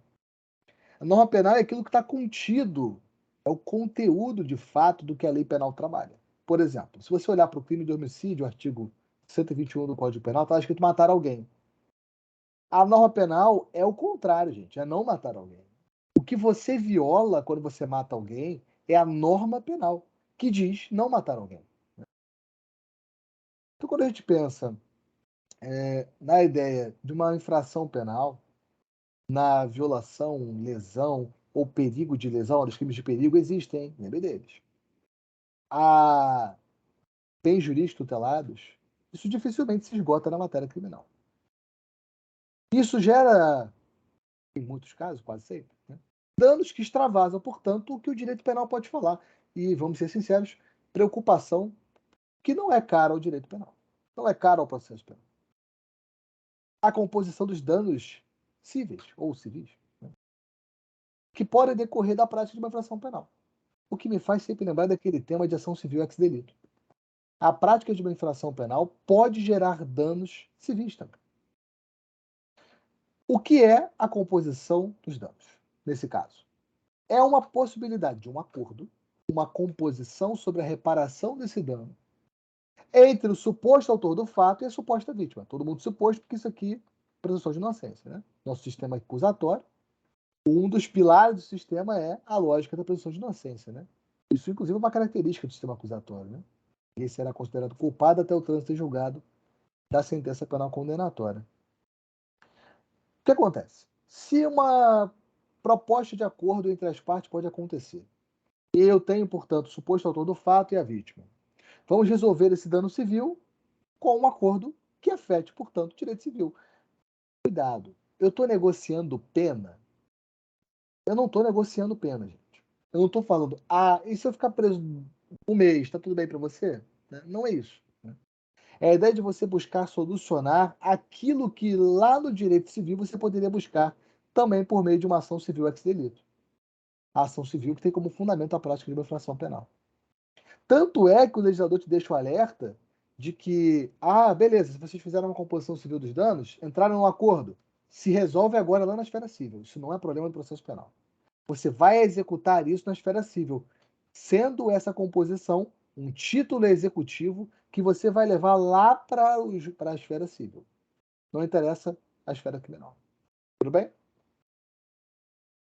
A norma penal é aquilo que está contido, é o conteúdo de fato do que a lei penal trabalha. Por exemplo, se você olhar para o crime de homicídio, o artigo 121 do Código Penal, está escrito matar alguém. A norma penal é o contrário, gente, é não matar alguém. O que você viola quando você mata alguém é a norma penal, que diz não matar alguém. Então, quando a gente pensa na ideia de uma infração penal, na violação, lesão ou perigo de lesão, os crimes de perigo existem, hein? Lembre deles. Há bens jurídicos tutelados, isso dificilmente se esgota na matéria criminal. Isso gera, em muitos casos, quase sempre, né, danos que extravasam, portanto, o que o direito penal pode falar. E, vamos ser sinceros, preocupação que não é cara ao direito penal. Não é cara ao processo penal. A composição dos danos cíveis ou civis, né, que podem decorrer da prática de uma infração penal. O que me faz sempre lembrar daquele tema de ação civil ex delito. A prática de uma infração penal pode gerar danos civis também. O que é a composição dos danos, nesse caso? É uma possibilidade de um acordo, uma composição sobre a reparação desse dano entre o suposto autor do fato e a suposta vítima. Todo mundo suposto, porque isso aqui é presunção de inocência, né? Nosso sistema acusatório, um dos pilares do sistema é a lógica da presunção de inocência, né? Isso, inclusive, é uma característica do sistema acusatório, né? Ele será considerado culpado até o trânsito em julgado da sentença penal condenatória. O que acontece? Se uma proposta de acordo entre as partes pode acontecer. E eu tenho, portanto, o suposto autor do fato e a vítima. Vamos resolver esse dano civil com um acordo que afete, portanto, o direito civil. Cuidado, eu estou negociando pena? Eu não estou negociando pena, gente. Eu não estou falando, e se eu ficar preso um mês, está tudo bem para você? Não é isso. É a ideia de você buscar solucionar aquilo que lá no direito civil você poderia buscar também por meio de uma ação civil ex-delito. A ação civil que tem como fundamento a prática de uma infração penal. Tanto é que o legislador te deixa o alerta de que, beleza, se vocês fizeram uma composição civil dos danos, entraram num acordo, se resolve agora lá na esfera civil. Isso não é problema do processo penal. Você vai executar isso na esfera civil, sendo essa composição um título executivo que você vai levar lá para a esfera civil. Não interessa a esfera criminal. Tudo bem?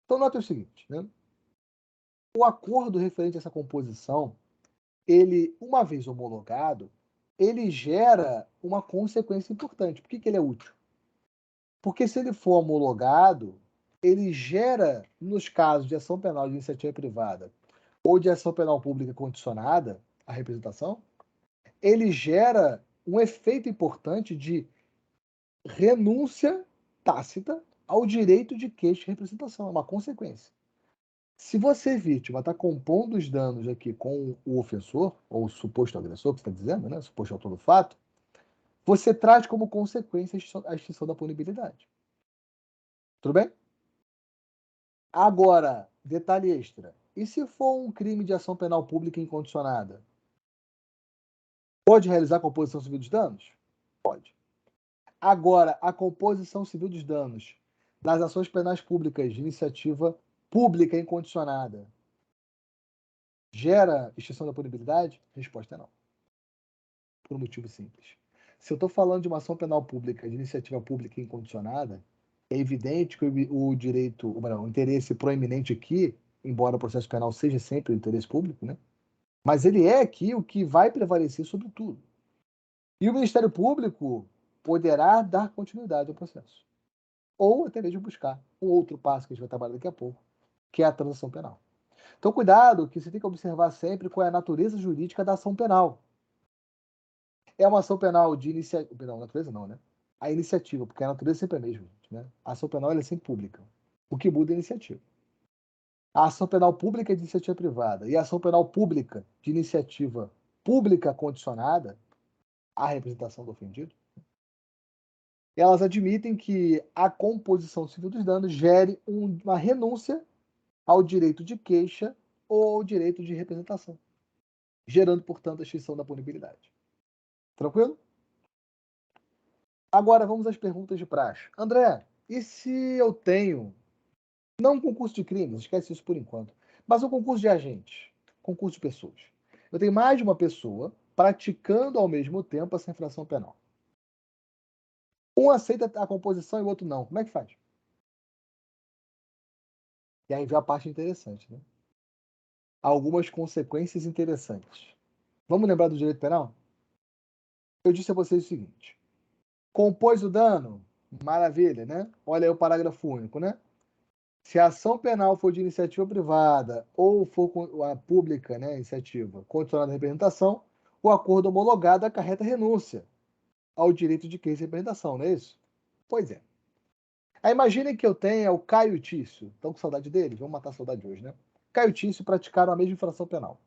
Então, nota o seguinte, né? O acordo referente a essa composição, ele, uma vez homologado, ele gera uma consequência importante. Por que ele é útil? Porque se ele for homologado, ele gera, nos casos de ação penal de iniciativa privada ou de ação penal pública condicionada à representação, ele gera um efeito importante de renúncia tácita ao direito de queixa e representação. É uma consequência. Se você, vítima, está compondo os danos aqui com o ofensor, ou o suposto agressor, que você está dizendo, né? Suposto autor do fato, você traz como consequência a extinção da punibilidade. Tudo bem? Agora, detalhe extra. E se for um crime de ação penal pública incondicionada? Pode realizar a composição civil dos danos? Pode. Agora, a composição civil dos danos das ações penais públicas de iniciativa pública incondicionada gera extinção da punibilidade? Resposta é não. Por um motivo simples. Se eu estou falando de uma ação penal pública de iniciativa pública incondicionada, é evidente que o interesse proeminente aqui, embora o processo penal seja sempre o interesse público, né? Mas ele é aqui o que vai prevalecer sobre tudo. E o Ministério Público poderá dar continuidade ao processo. Ou até mesmo buscar um outro passo que a gente vai trabalhar daqui a pouco, que é a transação penal. Então, cuidado, que você tem que observar sempre qual é a natureza jurídica da ação penal. É uma ação penal de iniciativa. Não, natureza não, né? A iniciativa, porque a natureza sempre é a mesma, gente, né? A ação penal é sempre pública. O que muda é a iniciativa. A ação penal pública é de iniciativa privada e a ação penal pública de iniciativa pública condicionada à representação do ofendido, elas admitem que a composição civil dos danos gere uma renúncia ao direito de queixa ou ao direito de representação, gerando, portanto, a extinção da punibilidade. Tranquilo? Agora vamos às perguntas de praxe. André, e se eu tenho, não um concurso de crimes, esquece isso por enquanto, mas um concurso de agentes, concurso de pessoas. Eu tenho mais de uma pessoa praticando ao mesmo tempo essa infração penal. Um aceita a composição e o outro não. Como é que faz? E aí vem a parte interessante, né? Algumas consequências interessantes. Vamos lembrar do direito penal? Eu disse a vocês o seguinte. Compôs o dano? Maravilha, né? Olha aí o parágrafo único, né? Se a ação penal for de iniciativa privada ou for a pública, né, iniciativa, condicionada à representação, o acordo homologado acarreta renúncia ao direito de queixa e representação, não é isso? Pois é. Aí imaginem que eu tenha o Caio e Tício. Estão com saudade deles? Vamos matar a saudade hoje, né? Caio e Tício praticaram a mesma infração penal.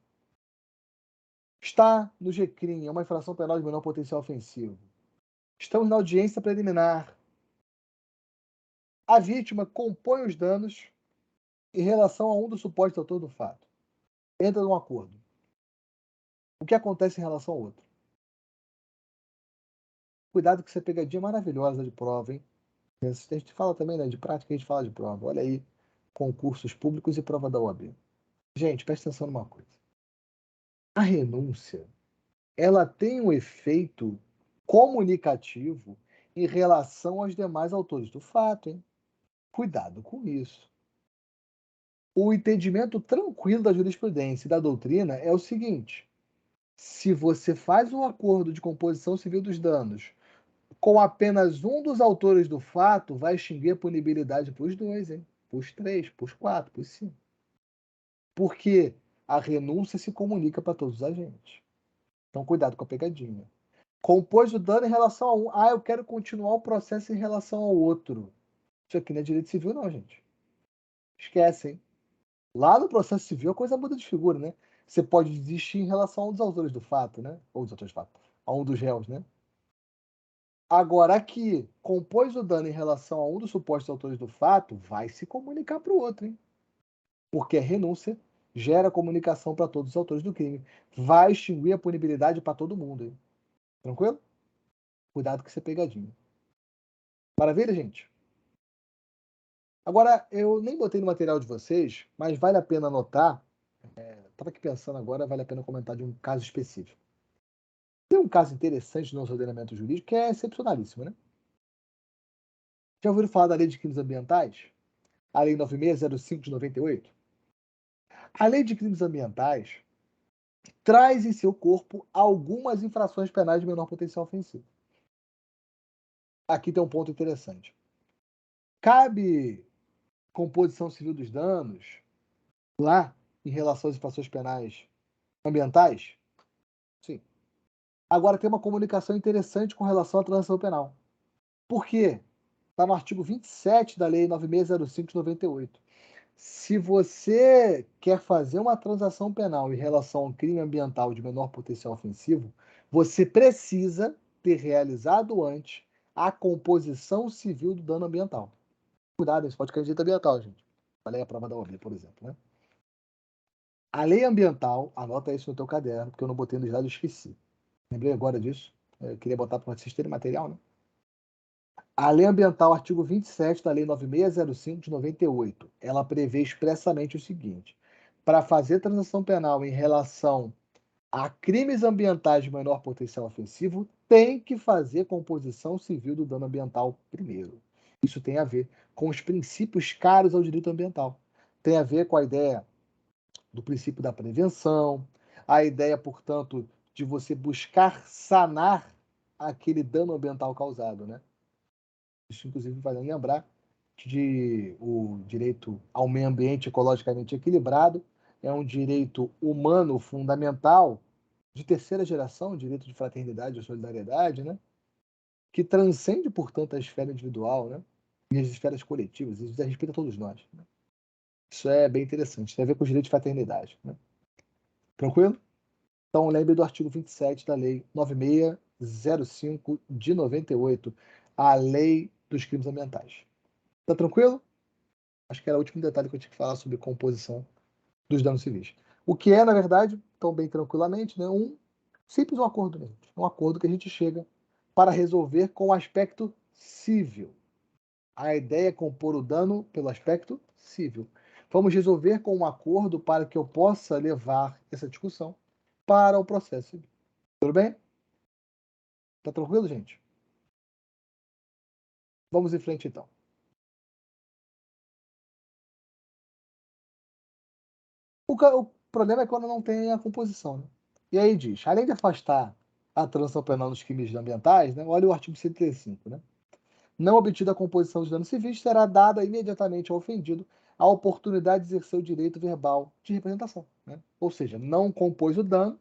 Está no GCRIM, é uma infração penal de menor potencial ofensivo. Estamos na audiência preliminar. A vítima compõe os danos em relação a um dos supostos autores do fato. Entra num acordo. O que acontece em relação ao outro? Cuidado que isso é pegadinha maravilhosa de prova, hein? A gente fala também, né, de prática, a gente fala de prova. Olha aí, concursos públicos e prova da OAB. Gente, presta atenção numa coisa. A renúncia, ela tem um efeito comunicativo em relação aos demais autores do fato, hein? Cuidado com isso. O entendimento tranquilo da jurisprudência e da doutrina é o seguinte: se você faz um acordo de composição civil dos danos com apenas um dos autores do fato, vai extinguir a punibilidade para os dois, hein? pus 3, pus 4, pus 5. Porque a renúncia se comunica para todos os agentes. Então, cuidado com a pegadinha. Compôs o dano em relação a um. Eu quero continuar o processo em relação ao outro. Isso aqui não é direito civil, não, gente. Esquece, hein? Lá no processo civil a coisa muda de figura, né? Você pode desistir em relação a um dos autores do fato, né? Ou dos autores do fato. A um dos réus, né? Agora, aqui, compôs o dano em relação a um dos supostos autores do fato, vai se comunicar para o outro, hein? Porque a renúncia gera comunicação para todos os autores do crime. Vai extinguir a punibilidade para todo mundo, hein? Tranquilo? Cuidado com essa pegadinha. Maravilha, gente? Agora, eu nem botei no material de vocês, mas vale a pena anotar. Estava aqui pensando agora, vale a pena comentar de um caso específico. Tem um caso interessante no nosso ordenamento jurídico que é excepcionalíssimo, né? Já ouviram falar da Lei de Crimes Ambientais? A Lei 9605 de 98? A Lei de Crimes Ambientais traz em seu corpo algumas infrações penais de menor potencial ofensivo. Aqui tem um ponto interessante. Cabe composição civil dos danos lá em relação às infrações penais ambientais? Sim. Agora tem uma comunicação interessante com relação à transação penal. Por quê? Está no artigo 27 da Lei 9605 de 98. Se você quer fazer uma transação penal em relação a um crime ambiental de menor potencial ofensivo, você precisa ter realizado antes a composição civil do dano ambiental. Cuidado, isso pode cair em direito ambiental, gente. Falei a prova da OAB, por exemplo, né? A lei ambiental, anota isso no teu caderno, porque eu não botei no slide e esqueci. Lembrei agora disso. Eu queria botar para vocês terem material, né? A lei ambiental, artigo 27 da lei 9605 de 98, ela prevê expressamente o seguinte: para fazer transação penal em relação a crimes ambientais de menor potencial ofensivo, tem que fazer composição civil do dano ambiental primeiro. Isso tem a ver com os princípios caros ao direito ambiental. Tem a ver com a ideia do princípio da prevenção, a ideia, portanto, de você buscar sanar aquele dano ambiental causado, né? Isso, inclusive, vai lembrar de o direito ao meio ambiente ecologicamente equilibrado é um direito humano fundamental de terceira geração, direito de fraternidade e solidariedade, né? Que transcende, portanto, a esfera individual, né? E as esferas coletivas, isso diz respeito a todos nós. Né? Isso é bem interessante, tem a ver com o direito de fraternidade. Né? Tranquilo? Então, lembre do artigo 27 da Lei 9605 de 98, a Lei dos Crimes Ambientais. Tá tranquilo? Acho que era o último detalhe que eu tinha que falar sobre composição dos danos civis. O que é, na verdade, tão bem tranquilamente, né, simples um acordo, né? Um acordo que a gente chega para resolver com o aspecto civil. A ideia é compor o dano pelo aspecto civil. Vamos resolver com um acordo para que eu possa levar essa discussão para o processo civil. Tudo bem? Tá tranquilo, gente? Vamos em frente, então. O problema é quando não tem a composição. Né? E aí diz, além de afastar a transação penal nos crimes ambientais, né, olha o artigo 135, né? Não obtida a composição dos danos civis, será dada imediatamente ao ofendido a oportunidade de exercer o direito verbal de representação. Né? Ou seja, não compôs o dano.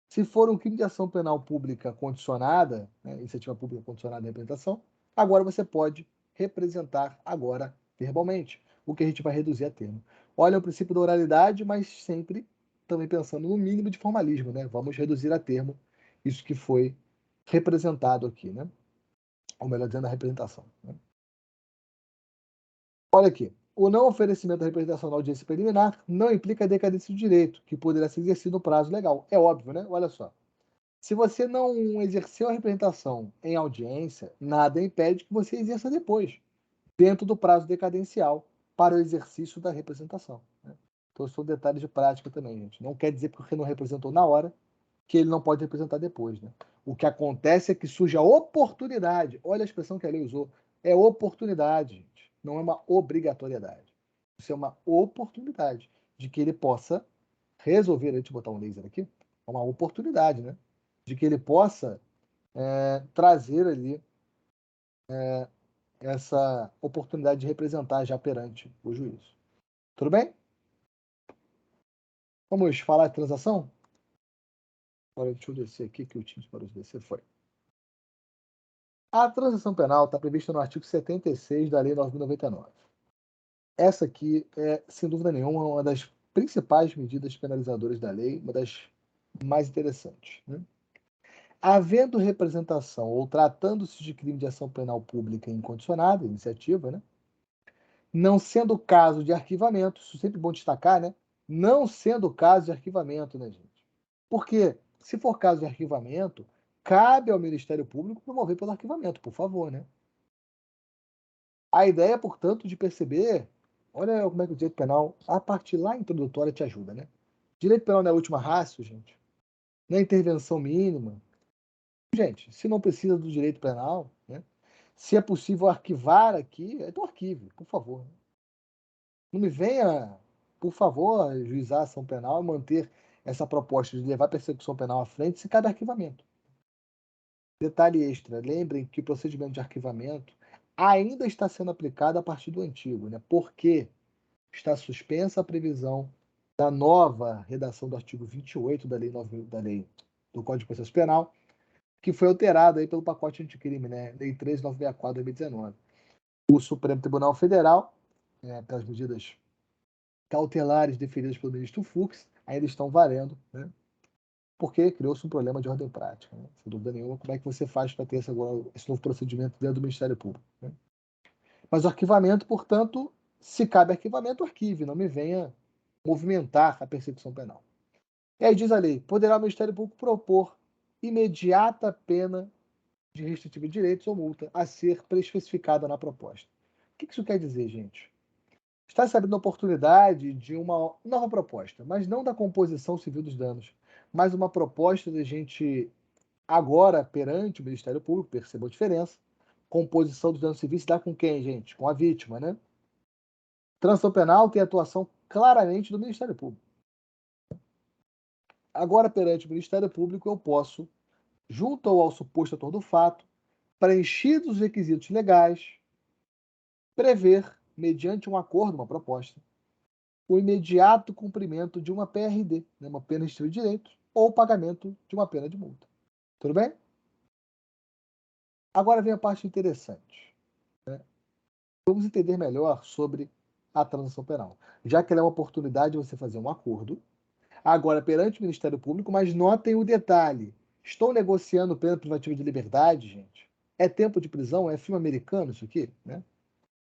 Se for um crime de ação penal pública condicionada, né, iniciativa pública condicionada à representação, agora você pode representar agora verbalmente, o que a gente vai reduzir a termo. Olha o princípio da oralidade, mas sempre também pensando no mínimo de formalismo, né? Vamos reduzir a termo isso que foi representado aqui, né? Ou melhor dizendo, a representação. Né? Olha aqui. O não oferecimento da representação na audiência preliminar não implica a decadência do direito, que poderá ser exercido no prazo legal. É óbvio, né? Olha só. Se você não exerceu a representação em audiência, nada impede que você exerça depois, dentro do prazo decadencial, para o exercício da representação. Né? Então, são detalhes de prática também, gente. Não quer dizer que porque não representou na hora, que ele não pode representar depois. Né? O que acontece é que surge a oportunidade. Olha a expressão que a lei usou. É oportunidade, gente. Não é uma obrigatoriedade. Isso é uma oportunidade de que ele possa resolver. Deixa eu botar um laser aqui. É uma oportunidade, né? De que ele possa trazer ali essa oportunidade de representar já perante o juízo. Tudo bem? Vamos falar de transação? Agora deixa eu descer aqui, que o time parou de descer, foi. A transação penal está prevista no artigo 76 da Lei 9.099. Essa aqui é, sem dúvida nenhuma, uma das principais medidas penalizadoras da lei, uma das mais interessantes, né? Havendo representação ou tratando-se de crime de ação penal pública incondicionada, iniciativa, né? Não sendo o caso de arquivamento, isso é sempre bom destacar, né? Não sendo o caso de arquivamento, né, gente? Porque, se for caso de arquivamento, cabe ao Ministério Público promover pelo arquivamento, por favor, né? A ideia, portanto, de perceber, olha como é que o direito penal, a parte lá introdutória te ajuda, né? Direito penal não é a última ratio, gente. Não é intervenção mínima. Gente, se não precisa do direito penal, né? Se é possível arquivar aqui, então arquive, por favor. Não me venha, por favor, juizar a ação penal e manter essa proposta de levar a persecução penal à frente se cabe arquivamento. Detalhe extra, lembrem que o procedimento de arquivamento ainda está sendo aplicado a partir do antigo, né? Porque está suspensa a previsão da nova redação do artigo 28 da lei do Código de Processo Penal, que foi alterada aí pelo pacote anticrime, né? Lei 13.964 de 2019. O Supremo Tribunal Federal, pelas medidas cautelares deferidas pelo ministro Fux, ainda estão valendo, né? Porque criou-se um problema de ordem prática, né? Sem dúvida nenhuma, como é que você faz para ter esse novo procedimento dentro do Ministério Público, né? Mas o arquivamento, portanto, se cabe arquivamento, arquive, não me venha movimentar a persecução penal. E aí diz a lei, poderá o Ministério Público propor imediata pena de restritiva de direitos ou multa a ser pré-especificada na proposta. O que isso quer dizer, gente? Está se abrindo a oportunidade de uma nova proposta, mas não da composição civil dos danos, mas uma proposta de gente agora perante o Ministério Público, percebeu a diferença, composição dos danos civis se dá com quem, gente? Com a vítima, né? Transação penal tem atuação claramente do Ministério Público. Agora, perante o Ministério Público, eu posso, junto ao suposto autor do fato, preenchidos os requisitos legais, prever, mediante um acordo, uma proposta, o imediato cumprimento de uma PRD, né, uma pena restritiva de direitos, ou o pagamento de uma pena de multa. Tudo bem? Agora vem a parte interessante, né? Vamos entender melhor sobre a transação penal, já que ela é uma oportunidade de você fazer um acordo, agora perante o Ministério Público, mas notem o detalhe. Estou negociando pena privativa de liberdade, gente. É tempo de prisão? É filme americano isso aqui, né?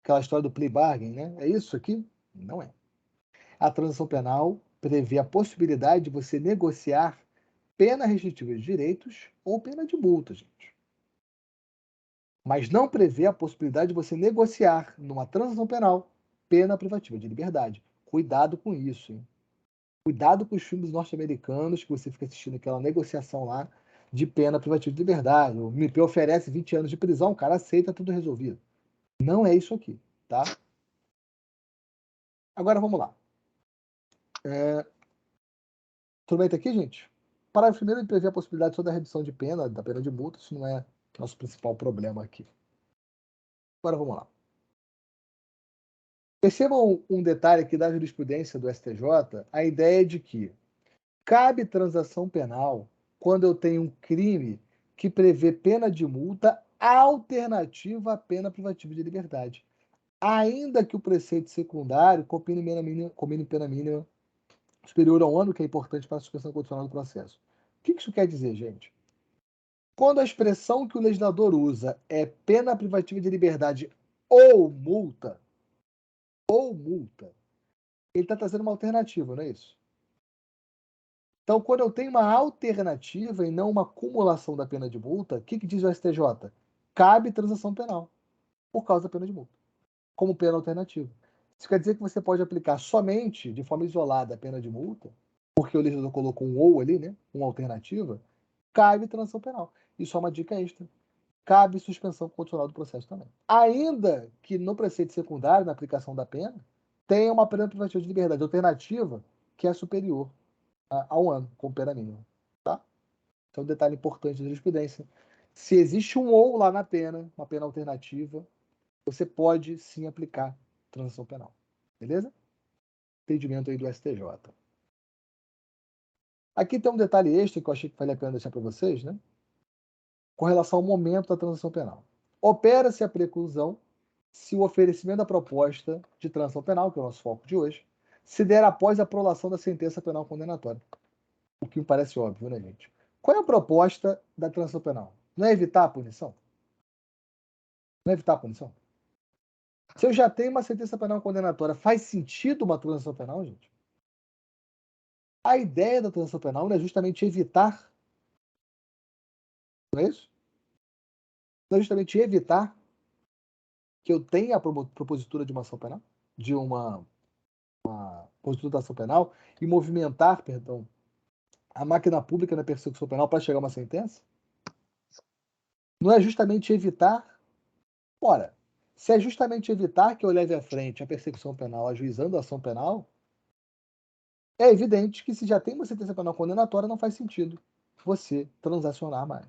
Aquela história do plea bargain, né? É isso aqui? Não é. A transação penal prevê a possibilidade de você negociar pena restritiva de direitos ou pena de multa, gente. Mas não prevê a possibilidade de você negociar, numa transação penal, pena privativa de liberdade. Cuidado com isso, hein? Cuidado com os filmes norte-americanos que você fica assistindo aquela negociação lá de pena privativa de liberdade. O MP oferece 20 anos de prisão, o cara aceita, tudo resolvido. Não é isso aqui, tá? Agora vamos lá. Tudo bem até aqui, gente? Parágrafo primeiro, ele prevê a possibilidade só da redução de pena, da pena de multa, isso não é nosso principal problema aqui. Agora vamos lá. Percebam um detalhe aqui da jurisprudência do STJ, a ideia de que cabe transação penal quando eu tenho um crime que prevê pena de multa alternativa à pena privativa de liberdade, ainda que o preceito secundário combine pena mínima superior a um ano, que é importante para a suspensão condicional do processo. O que isso quer dizer, gente? Quando a expressão que o legislador usa é pena privativa de liberdade ou multa, ele está trazendo uma alternativa, não é isso? Então, quando eu tenho uma alternativa e não uma acumulação da pena de multa, o que diz o STJ? Cabe transação penal, por causa da pena de multa, como pena alternativa. Isso quer dizer que você pode aplicar somente, de forma isolada, a pena de multa, porque o legislador colocou um ou ali, né? Uma alternativa, cabe transação penal. Isso é uma dica extra. Cabe suspensão condicional do processo também. Ainda que no preceito secundário, na aplicação da pena, tenha uma pena privativa de liberdade alternativa que é superior a um ano, com pena mínima. Tá? Então, um detalhe importante da jurisprudência. Se existe um ou lá na pena, uma pena alternativa, você pode sim aplicar transação penal. Beleza? Entendimento aí do STJ. Aqui tem um detalhe extra que eu achei que vale a pena deixar para vocês, né? Com relação ao momento da transação penal. Opera-se a preclusão se o oferecimento da proposta de transação penal, que é o nosso foco de hoje, se der após a prolação da sentença penal condenatória. O que me parece óbvio, né, gente? Qual é a proposta da transação penal? Não é evitar a punição? Não é evitar a punição? Se eu já tenho uma sentença penal condenatória, faz sentido uma transação penal, gente? A ideia da transação penal não é justamente evitar, não é isso? Não é justamente evitar que eu tenha a propositura de uma ação penal, de uma propositura da ação penal, e movimentar, perdão, a máquina pública na persecução penal para chegar a uma sentença? Não é justamente evitar? Ora, se é justamente evitar que eu leve à frente a persecução penal, ajuizando a ação penal, é evidente que se já tem uma sentença penal condenatória, não faz sentido você transacionar mais.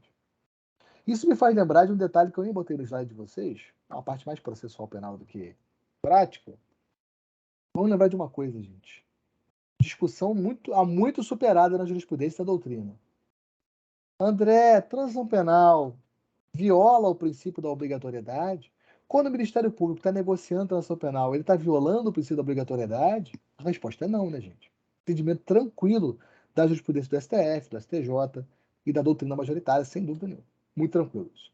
Isso me faz lembrar de um detalhe que eu nem botei no slide de vocês, uma parte mais processual penal do que prática. Vamos lembrar de uma coisa, gente. Discussão muito superada na jurisprudência da doutrina. André, transação penal viola o princípio da obrigatoriedade? Quando o Ministério Público está negociando transação penal, ele está violando o princípio da obrigatoriedade? A resposta é não, né, gente? Entendimento tranquilo da jurisprudência do STF, do STJ e da doutrina majoritária, sem dúvida nenhuma. Muito tranquilos.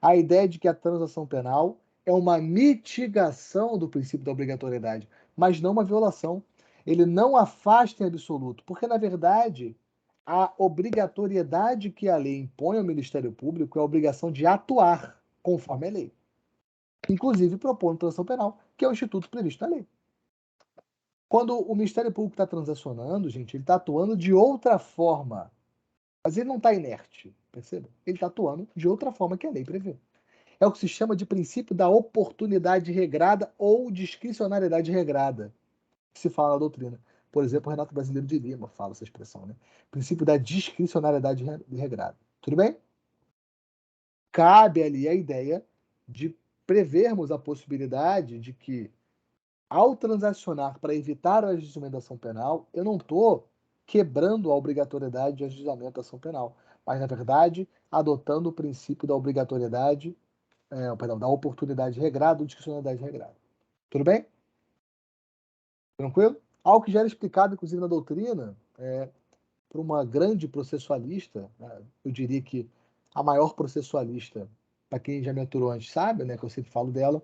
A ideia de que a transação penal é uma mitigação do princípio da obrigatoriedade, mas não uma violação. Ele não afasta em absoluto, porque, na verdade, a obrigatoriedade que a lei impõe ao Ministério Público é a obrigação de atuar conforme a lei. Inclusive propondo transação penal, que é o instituto previsto na lei. Quando o Ministério Público está transacionando, gente, ele está atuando de outra forma. Mas ele não está inerte, perceba? Ele está atuando de outra forma que a lei prevê. É o que se chama de princípio da oportunidade regrada ou discricionariedade regrada, que se fala na doutrina. Por exemplo, o Renato Brasileiro de Lima fala essa expressão, né? Princípio da discricionariedade regrada. Tudo bem? Cabe ali a ideia de prevermos a possibilidade de que, ao transacionar para evitar o ajuizamento da ação penal, eu não estou quebrando a obrigatoriedade de ajuizamento da ação penal, mas, na verdade, adotando o princípio da obrigatoriedade, da oportunidade regrada ou discricionariedade regrada. Tudo bem? Tranquilo? Algo que já era explicado, inclusive, na doutrina, por uma grande processualista, né? Eu diria que a maior processualista, para quem já me aturou antes sabe, né, que eu sempre falo dela,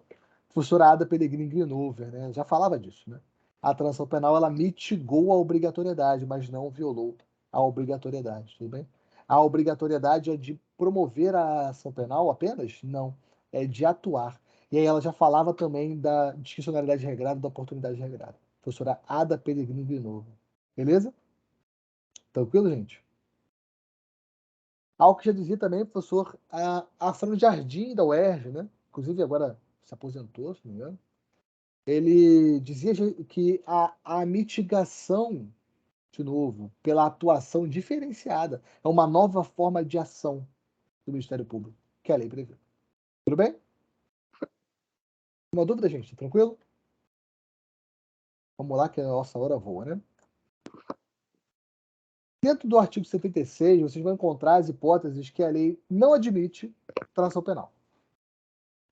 professora Ada Pelegrini Grinover, né, já falava disso. Né? A transação penal ela mitigou a obrigatoriedade, mas não violou a obrigatoriedade. Tudo bem? A obrigatoriedade é de promover a ação penal apenas? Não. É de atuar. E aí ela já falava também da discricionariedade regrada, da oportunidade regrada. Professora Ada Pelegrini Grinover. Beleza? Tranquilo, gente? Algo que já dizia também o professor Afrânio Jardim, da UERJ, né? Inclusive agora se aposentou, se não me engano. Ele dizia que a mitigação, de novo, pela atuação diferenciada, é uma nova forma de ação do Ministério Público, que a lei prevê. Tudo bem? Uma dúvida, gente? Tranquilo? Vamos lá, que a nossa hora voa, né? Dentro do artigo 76, vocês vão encontrar as hipóteses que a lei não admite transação penal.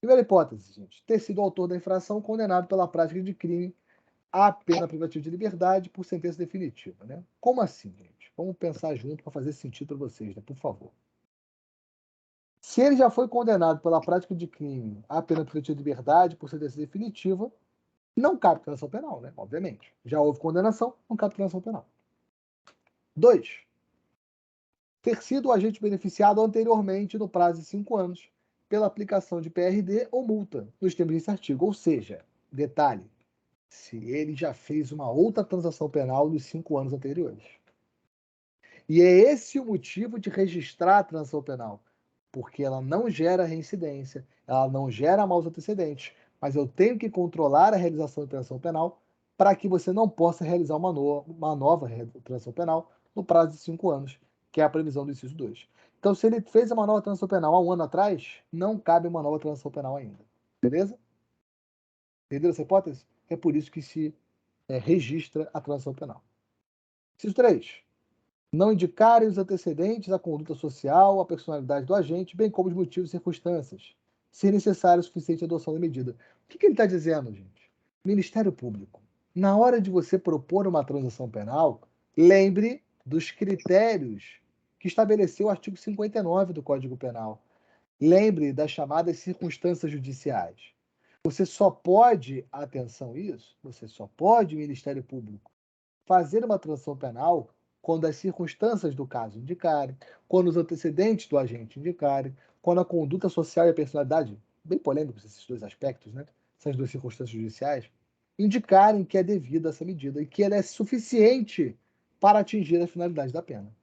Primeira hipótese, gente, ter sido autor da infração condenado pela prática de crime à pena privativa de liberdade por sentença definitiva, né? Como assim, gente? Vamos pensar junto para fazer sentido para vocês, né? Por favor. Se ele já foi condenado pela prática de crime à pena privativa de liberdade por sentença definitiva, não cabe transação penal, né? Obviamente. Já houve condenação, não cabe transação penal. 2. Ter sido o agente beneficiado anteriormente no prazo de 5 anos pela aplicação de PRD ou multa nos termos desse artigo. Ou seja, detalhe, se ele já fez uma outra transação penal nos 5 anos anteriores. E é esse o motivo de registrar a transação penal, porque ela não gera reincidência, ela não gera maus antecedentes, mas eu tenho que controlar a realização de transação penal para que você não possa realizar uma nova transação penal no prazo de 5 anos, que é a previsão do inciso 2. Então, se ele fez uma nova transação penal há um ano atrás, não cabe uma nova transação penal ainda. Beleza? Entenderam essa hipótese? É por isso que se registra a transação penal. Inciso 3. Não indicarem os antecedentes, a conduta social, a personalidade do agente, bem como os motivos e circunstâncias, se necessário o suficiente a adoção da medida. O que ele está dizendo, gente? Ministério Público, na hora de você propor uma transação penal, lembre dos critérios que estabeleceu o artigo 59 do Código Penal. Lembre das chamadas circunstâncias judiciais. Você só pode, atenção isso, você só pode, Ministério Público, fazer uma transação penal quando as circunstâncias do caso indicarem, quando os antecedentes do agente indicarem, quando a conduta social e a personalidade, bem polêmicos esses dois aspectos, né? Essas duas circunstâncias judiciais, indicarem que é devida essa medida e que ela é suficiente para atingir a finalidade da pena.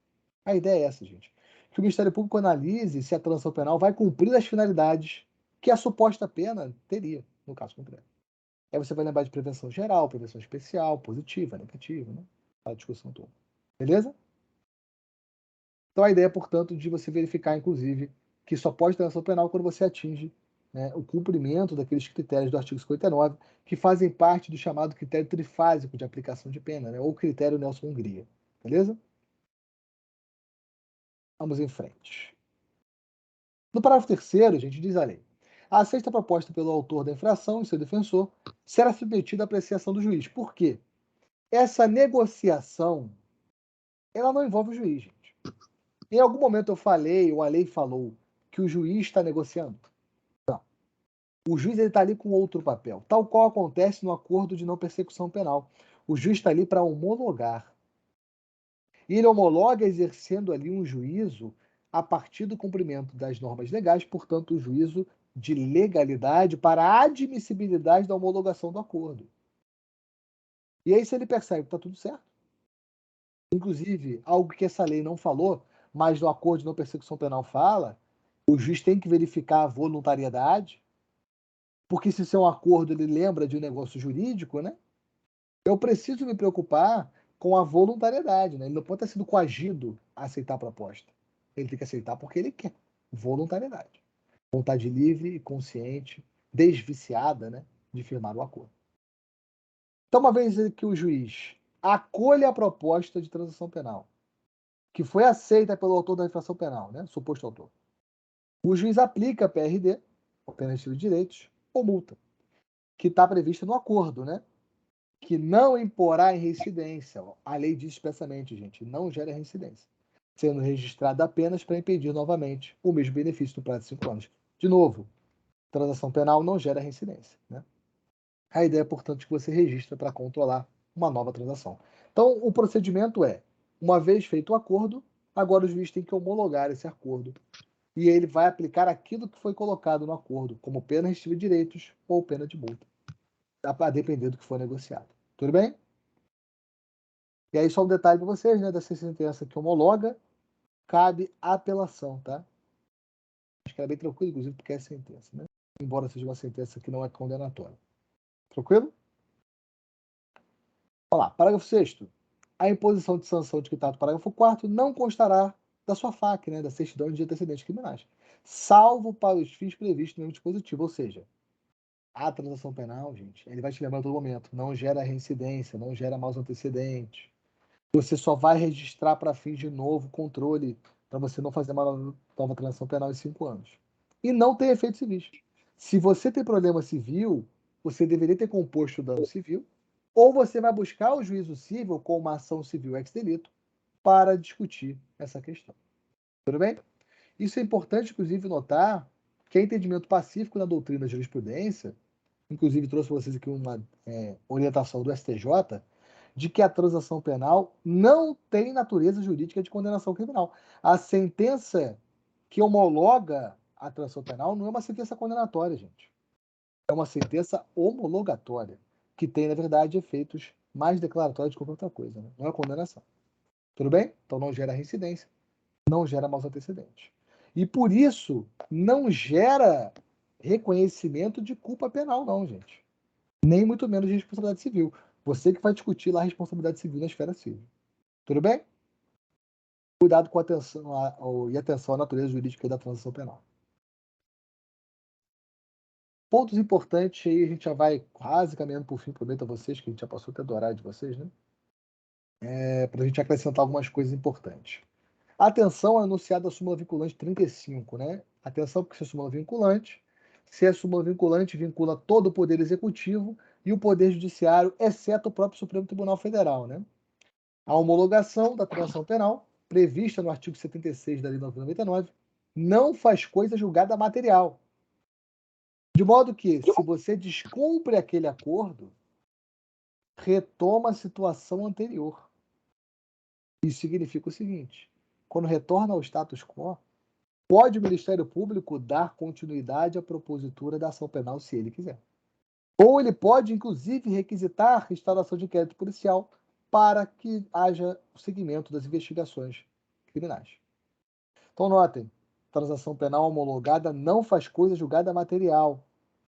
A ideia é essa, gente. Que o Ministério Público analise se a transação penal vai cumprir as finalidades que a suposta pena teria, no caso concreto. Aí você vai lembrar de prevenção geral, prevenção especial, positiva, negativa, né? A discussão toda. Beleza? Então a ideia, portanto, de você verificar, inclusive, que só pode ter ação penal quando você atinge, né, o cumprimento daqueles critérios do artigo 59, que fazem parte do chamado critério trifásico de aplicação de pena, né, ou critério Nelson-Hungria. Beleza? Vamos em frente. No parágrafo 3º, a gente diz a lei: a sexta proposta pelo autor da infração e seu defensor será submetida à apreciação do juiz. Por quê? Essa negociação, ela não envolve o juiz, gente. Em algum momento eu falei, ou a lei falou, que o juiz está negociando? Não. O juiz está ali com outro papel, tal qual acontece no acordo de não persecução penal. O juiz está ali para homologar. E ele homologa exercendo ali um juízo a partir do cumprimento das normas legais, portanto, o juízo de legalidade para a admissibilidade da homologação do acordo. E aí, se ele percebe que está tudo certo, inclusive, algo que essa lei não falou, mas no acordo de não persecução penal fala, o juiz tem que verificar a voluntariedade, porque se isso é um acordo, ele lembra de um negócio jurídico, né? Eu preciso me preocupar com a voluntariedade, né? Ele não pode ter sido coagido a aceitar a proposta. Ele tem que aceitar porque ele quer. Voluntariedade. Vontade livre e consciente, desviciada, né? De firmar o acordo. Então, uma vez que o juiz acolhe a proposta de transação penal, que foi aceita pelo autor da infração penal, né? Suposto autor, o juiz aplica a PRD, ou pena restritiva de direitos, ou multa, que está prevista no acordo, né? Que não imporá em reincidência. A lei diz expressamente, gente, não gera reincidência, sendo registrada apenas para impedir novamente o mesmo benefício no prazo de 5 anos. De novo, transação penal não gera reincidência, né? A ideia, portanto, é que você registra para controlar uma nova transação. Então, o procedimento é, uma vez feito o acordo, agora o juiz tem que homologar esse acordo e ele vai aplicar aquilo que foi colocado no acordo, como pena restritiva de direitos ou pena de multa, a depender do que for negociado. Tudo bem? E aí, só um detalhe para vocês, né? Dessa sentença que homologa, cabe apelação, tá? Acho que era bem tranquilo, inclusive, porque é sentença, né? Embora seja uma sentença que não é condenatória. Tranquilo? Olha lá, parágrafo 6º. A imposição de sanção de quitado parágrafo 4º não constará da sua FAC, né? Da certidão de antecedentes criminais, salvo para os fins previstos no mesmo dispositivo, ou seja, a transação penal, gente, ele vai te lembrar a todo momento, não gera reincidência, não gera maus antecedentes. Você só vai registrar para fins de novo controle, para você não fazer uma nova transação penal em 5 anos. E não tem efeitos civis. Se você tem problema civil, você deveria ter composto o dano civil, ou você vai buscar o juízo civil com uma ação civil ex-delito para discutir essa questão. Tudo bem? Isso é importante, inclusive, notar que é entendimento pacífico na doutrina da jurisprudência, inclusive trouxe para vocês aqui uma orientação do STJ, de que a transação penal não tem natureza jurídica de condenação criminal. A sentença que homologa a transação penal não é uma sentença condenatória, gente. É uma sentença homologatória, que tem, na verdade, efeitos mais declaratórios de qualquer outra coisa, né? Não é condenação. Tudo bem? Então não gera reincidência, não gera maus antecedentes. E por isso não gera reconhecimento de culpa penal, não, gente. Nem muito menos de responsabilidade civil. Você que vai discutir lá a responsabilidade civil na esfera civil. Tudo bem? Cuidado com atenção à natureza jurídica da transação penal. Pontos importantes aí, a gente já vai quase caminhando por fim, prometo a vocês, que a gente já passou até do horário de vocês, né? Para a gente acrescentar algumas coisas importantes. Atenção anunciada a súmula vinculante 35, né? Atenção, porque se é súmula vinculante, se é súmula vinculante, vincula todo o Poder Executivo e o Poder Judiciário, exceto o próprio Supremo Tribunal Federal, né? A homologação da transação penal, prevista no artigo 76 da Lei 999, não faz coisa julgada material. De modo que, se você descumpre aquele acordo, retoma a situação anterior. Isso significa o seguinte: quando retorna ao status quo, pode o Ministério Público dar continuidade à propositura da ação penal se ele quiser. Ou ele pode, inclusive, requisitar a instauração de inquérito policial para que haja o seguimento das investigações criminais. Então, notem, transação penal homologada não faz coisa julgada material.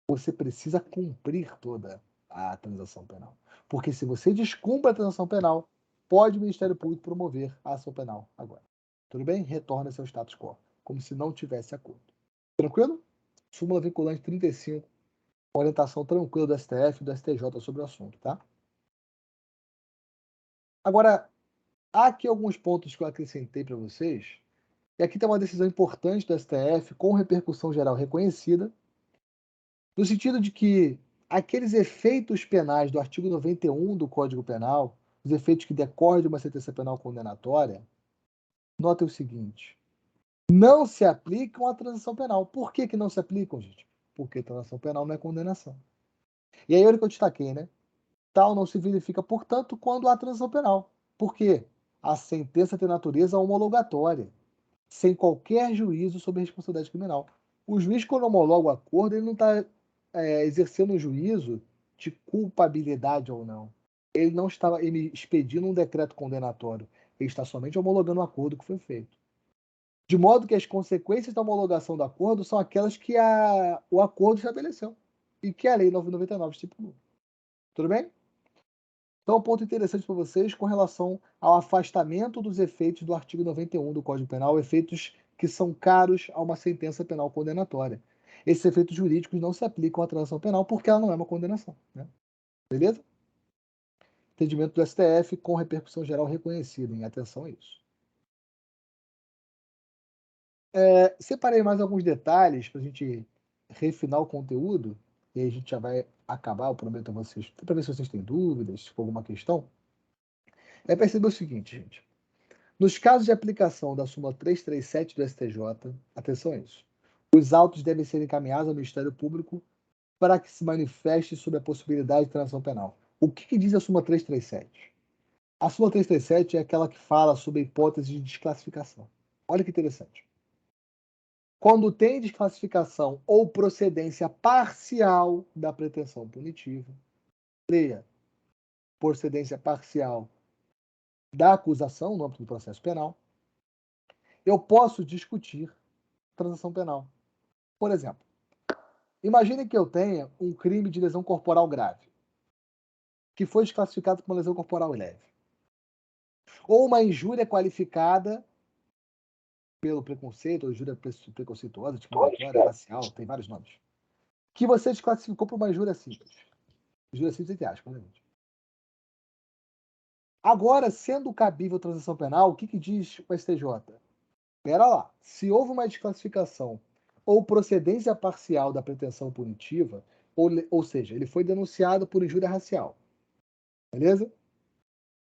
Você precisa cumprir toda a transação penal. Porque se você descumpre a transação penal, pode o Ministério Público promover a ação penal agora. Tudo bem? Retorna seu status quo, como se não tivesse acordo. Tranquilo? Súmula vinculante 35, orientação tranquila do STF e do STJ sobre o assunto, tá? Agora, há aqui alguns pontos que eu acrescentei para vocês, e aqui tem uma decisão importante do STF, com repercussão geral reconhecida, no sentido de que aqueles efeitos penais do artigo 91 do Código Penal, os efeitos que decorrem de uma sentença penal condenatória, notem o seguinte: não se aplicam à transação penal. Por que não se aplicam, gente? Porque transação penal não é condenação. E aí, olha o que eu destaquei, né? Tal não se verifica, portanto, quando há transação penal. Por quê? A sentença tem natureza homologatória, sem qualquer juízo sobre responsabilidade criminal. O juiz, quando homologa o acordo, ele não está exercendo um juízo de culpabilidade ou não. Ele não está expedindo um decreto condenatório. Ele está somente homologando o acordo que foi feito. De modo que as consequências da homologação do acordo são aquelas que o acordo estabeleceu e que a Lei 999 estipulou. Tudo bem? Então, um ponto interessante para vocês com relação ao afastamento dos efeitos do artigo 91 do Código Penal, efeitos que são caros a uma sentença penal condenatória. Esses efeitos jurídicos não se aplicam à transação penal porque ela não é uma condenação. Né? Beleza? Entendimento do STF com repercussão geral reconhecida. Em atenção a isso. Separei mais alguns detalhes para a gente refinar o conteúdo e aí a gente já vai acabar, eu prometo a vocês, para ver se vocês têm dúvidas, se for alguma questão. Perceber o seguinte, gente. Nos casos de aplicação da súmula 337 do STJ, atenção a isso, os autos devem ser encaminhados ao Ministério Público para que se manifeste sobre a possibilidade de transação penal. O que diz a súmula 337? A súmula 337 é aquela que fala sobre a hipótese de desclassificação. Olha que interessante. Quando tem desclassificação ou procedência parcial da pretensão punitiva, leia, procedência parcial da acusação no âmbito do processo penal, eu posso discutir transação penal. Por exemplo, imagine que eu tenha um crime de lesão corporal grave, que foi desclassificado como uma lesão corporal leve. Ou uma injúria qualificada pelo preconceito, ou injúria preconceituosa, discriminatória, racial, tem vários nomes, que você desclassificou por uma injúria simples. Injúria simples entre aspas, né, gente? Agora, sendo cabível transação penal, o que diz o STJ? Pera lá, se houve uma desclassificação ou procedência parcial da pretensão punitiva, ou seja, ele foi denunciado por injúria racial, beleza?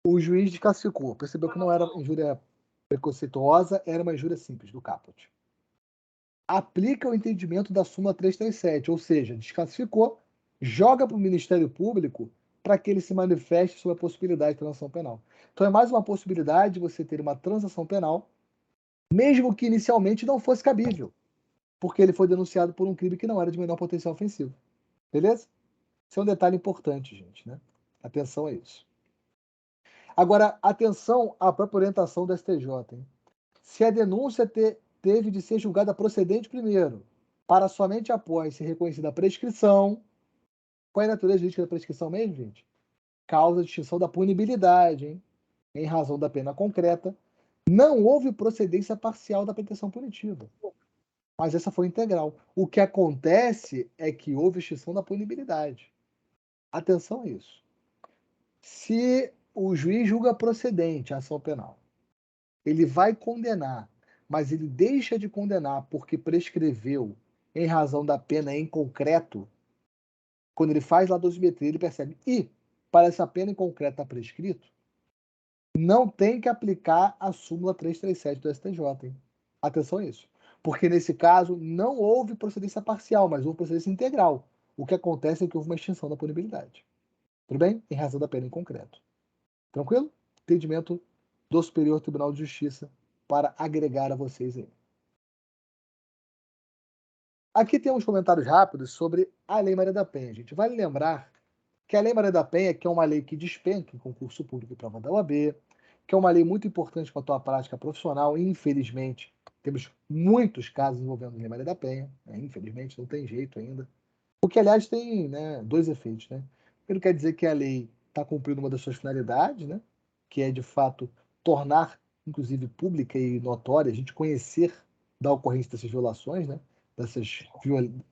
O juiz desclassificou, percebeu que não era injúria preconceituosa, era uma injúria simples, do caput. Aplica o entendimento da súmula 337, ou seja, desclassificou, joga para o Ministério Público para que ele se manifeste sobre a possibilidade de transação penal. Então é mais uma possibilidade de você ter uma transação penal, mesmo que inicialmente não fosse cabível, porque ele foi denunciado por um crime que não era de menor potencial ofensivo. Beleza? Esse é um detalhe importante, gente, né? Atenção a isso. Agora, atenção à própria orientação do STJ. Hein? Se a denúncia teve de ser julgada procedente primeiro, para somente após ser reconhecida a prescrição, qual é a natureza jurídica da prescrição mesmo, gente? Causa de extinção da punibilidade, hein? Em razão da pena concreta, não houve procedência parcial da pretensão punitiva. mas essa foi integral. O que acontece é que houve extinção da punibilidade. Atenção a isso. Se o juiz julga procedente a ação penal, ele vai condenar, mas ele deixa de condenar porque prescreveu em razão da pena em concreto, quando ele faz lá a dosimetria, ele percebe, para essa pena em concreto está prescrito, não tem que aplicar a súmula 337 do STJ. Hein? Atenção a isso. Porque nesse caso não houve procedência parcial, mas houve procedência integral. O que acontece é que houve uma extinção da punibilidade. Tudo bem? Em razão da pena em concreto. Tranquilo? Entendimento do Superior Tribunal de Justiça para agregar a vocês aí. Aqui tem uns comentários rápidos sobre a Lei Maria da Penha. Gente, vale lembrar que a Lei Maria da Penha, que é uma lei que despenca em concurso público e prova da OAB, que é uma lei muito importante para a tua prática profissional, e infelizmente temos muitos casos envolvendo a Lei Maria da Penha, né? Infelizmente não tem jeito ainda. O que, aliás, tem, né, dois efeitos. Né? Primeiro, quer dizer que a lei está cumprindo uma das suas finalidades, né? Que é, de fato, tornar, inclusive, pública e notória, a gente conhecer da ocorrência dessas violações, né? Desses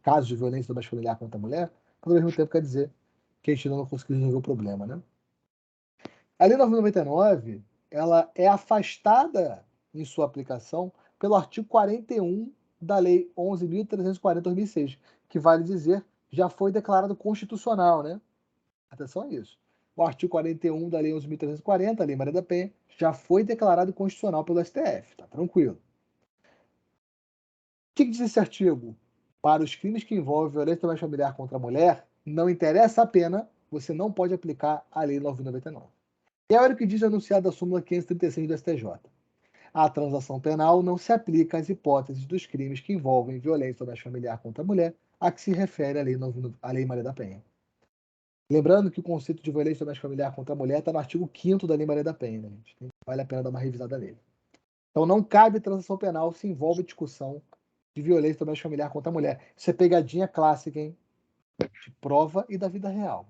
casos de violência doméstica familiar contra a mulher, mas, ao mesmo tempo, quer dizer que a gente não conseguiu resolver o problema. Né? A Lei 999, ela é afastada em sua aplicação pelo artigo 41 da Lei 11.340/2006, que, vale dizer, já foi declarado constitucional, né? Atenção a isso. O artigo 41 da Lei 11.340, a Lei Maria da Penha, já foi declarado constitucional pelo STF, tá tranquilo. O que diz esse artigo? Para os crimes que envolvem violência doméstica familiar contra a mulher, não interessa a pena, você não pode aplicar a Lei 9.099. E olha o que diz anunciado da súmula 536 do STJ. A transação penal não se aplica às hipóteses dos crimes que envolvem violência doméstica familiar contra a mulher, a que se refere a Lei Maria da Penha. Lembrando que o conceito de violência doméstica familiar contra a mulher está no artigo 5º da Lei Maria da Penha. Né, gente? Vale a pena dar uma revisada nele. Então não cabe transação penal se envolve discussão de violência doméstica familiar contra a mulher. Isso é pegadinha clássica, hein? De prova e da vida real.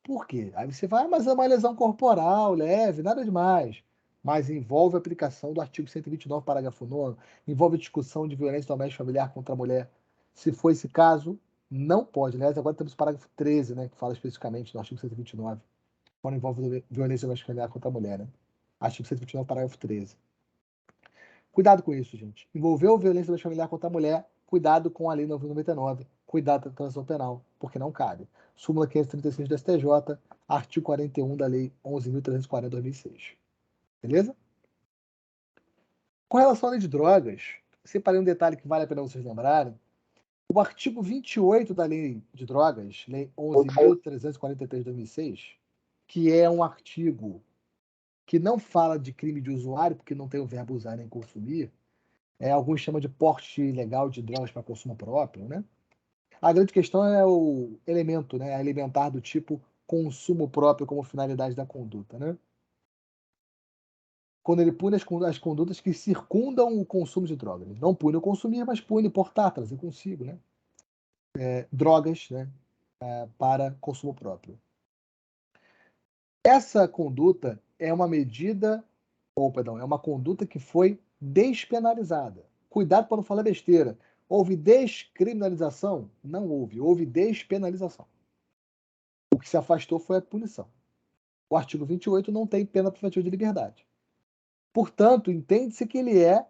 Por quê? Aí você vai, mas é uma lesão corporal, leve, nada demais. Mas envolve a aplicação do artigo 129, parágrafo 9º, envolve discussão de violência doméstica familiar contra a mulher. Se for esse caso, não pode. Aliás, agora temos o parágrafo 13, né, que fala especificamente do artigo 129, quando envolve violência doméstica familiar contra a mulher. Né? Artigo 129, parágrafo 13. Cuidado com isso, gente. Envolveu violência doméstica familiar contra a mulher, cuidado com a Lei 999, cuidado com a transação penal, porque não cabe. Súmula 536 do STJ, artigo 41 da Lei 11.340/2006. Beleza? Com relação à lei de drogas, separei um detalhe que vale a pena vocês lembrarem. O artigo 28 da Lei de Drogas, Lei 11.343/2006, que é um artigo que não fala de crime de usuário, porque não tem o verbo usar nem consumir, alguns chamam de porte ilegal de drogas para consumo próprio, né? A grande questão é o elemento, né, alimentar do tipo consumo próprio como finalidade da conduta, né? Quando ele pune as condutas que circundam o consumo de drogas. Ele não pune o consumir, mas pune portar, trazer consigo, né? Drogas, né, para consumo próprio. Essa conduta é uma medida, é uma conduta que foi despenalizada. Cuidado para não falar besteira. Houve descriminalização? Não houve. Houve despenalização. O que se afastou foi a punição. O artigo 28 não tem pena privativa de liberdade. Portanto, entende-se que ele é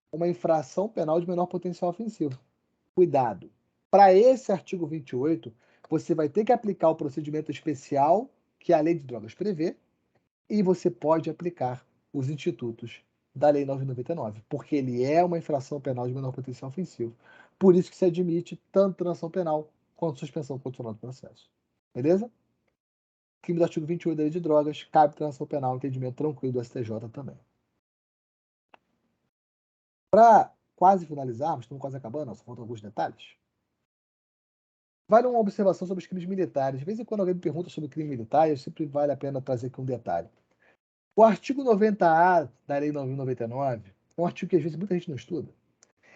uma infração penal de menor potencial ofensivo. Cuidado. Para esse artigo 28, você vai ter que aplicar o procedimento especial que a Lei de Drogas prevê e você pode aplicar os institutos da Lei 999, porque ele é uma infração penal de menor potencial ofensivo. Por isso que se admite tanto transação penal quanto suspensão condicional do processo. Beleza? Crime do artigo 28 da Lei de Drogas, cabe transação penal, entendimento tranquilo do STJ também. Para quase finalizarmos, estamos quase acabando, só faltam alguns detalhes. Vale uma observação sobre os crimes militares. De vez em quando alguém me pergunta sobre crime militar, eu sempre vale a pena trazer aqui um detalhe. O artigo 90A da Lei 9.099 é um artigo que às vezes muita gente não estuda.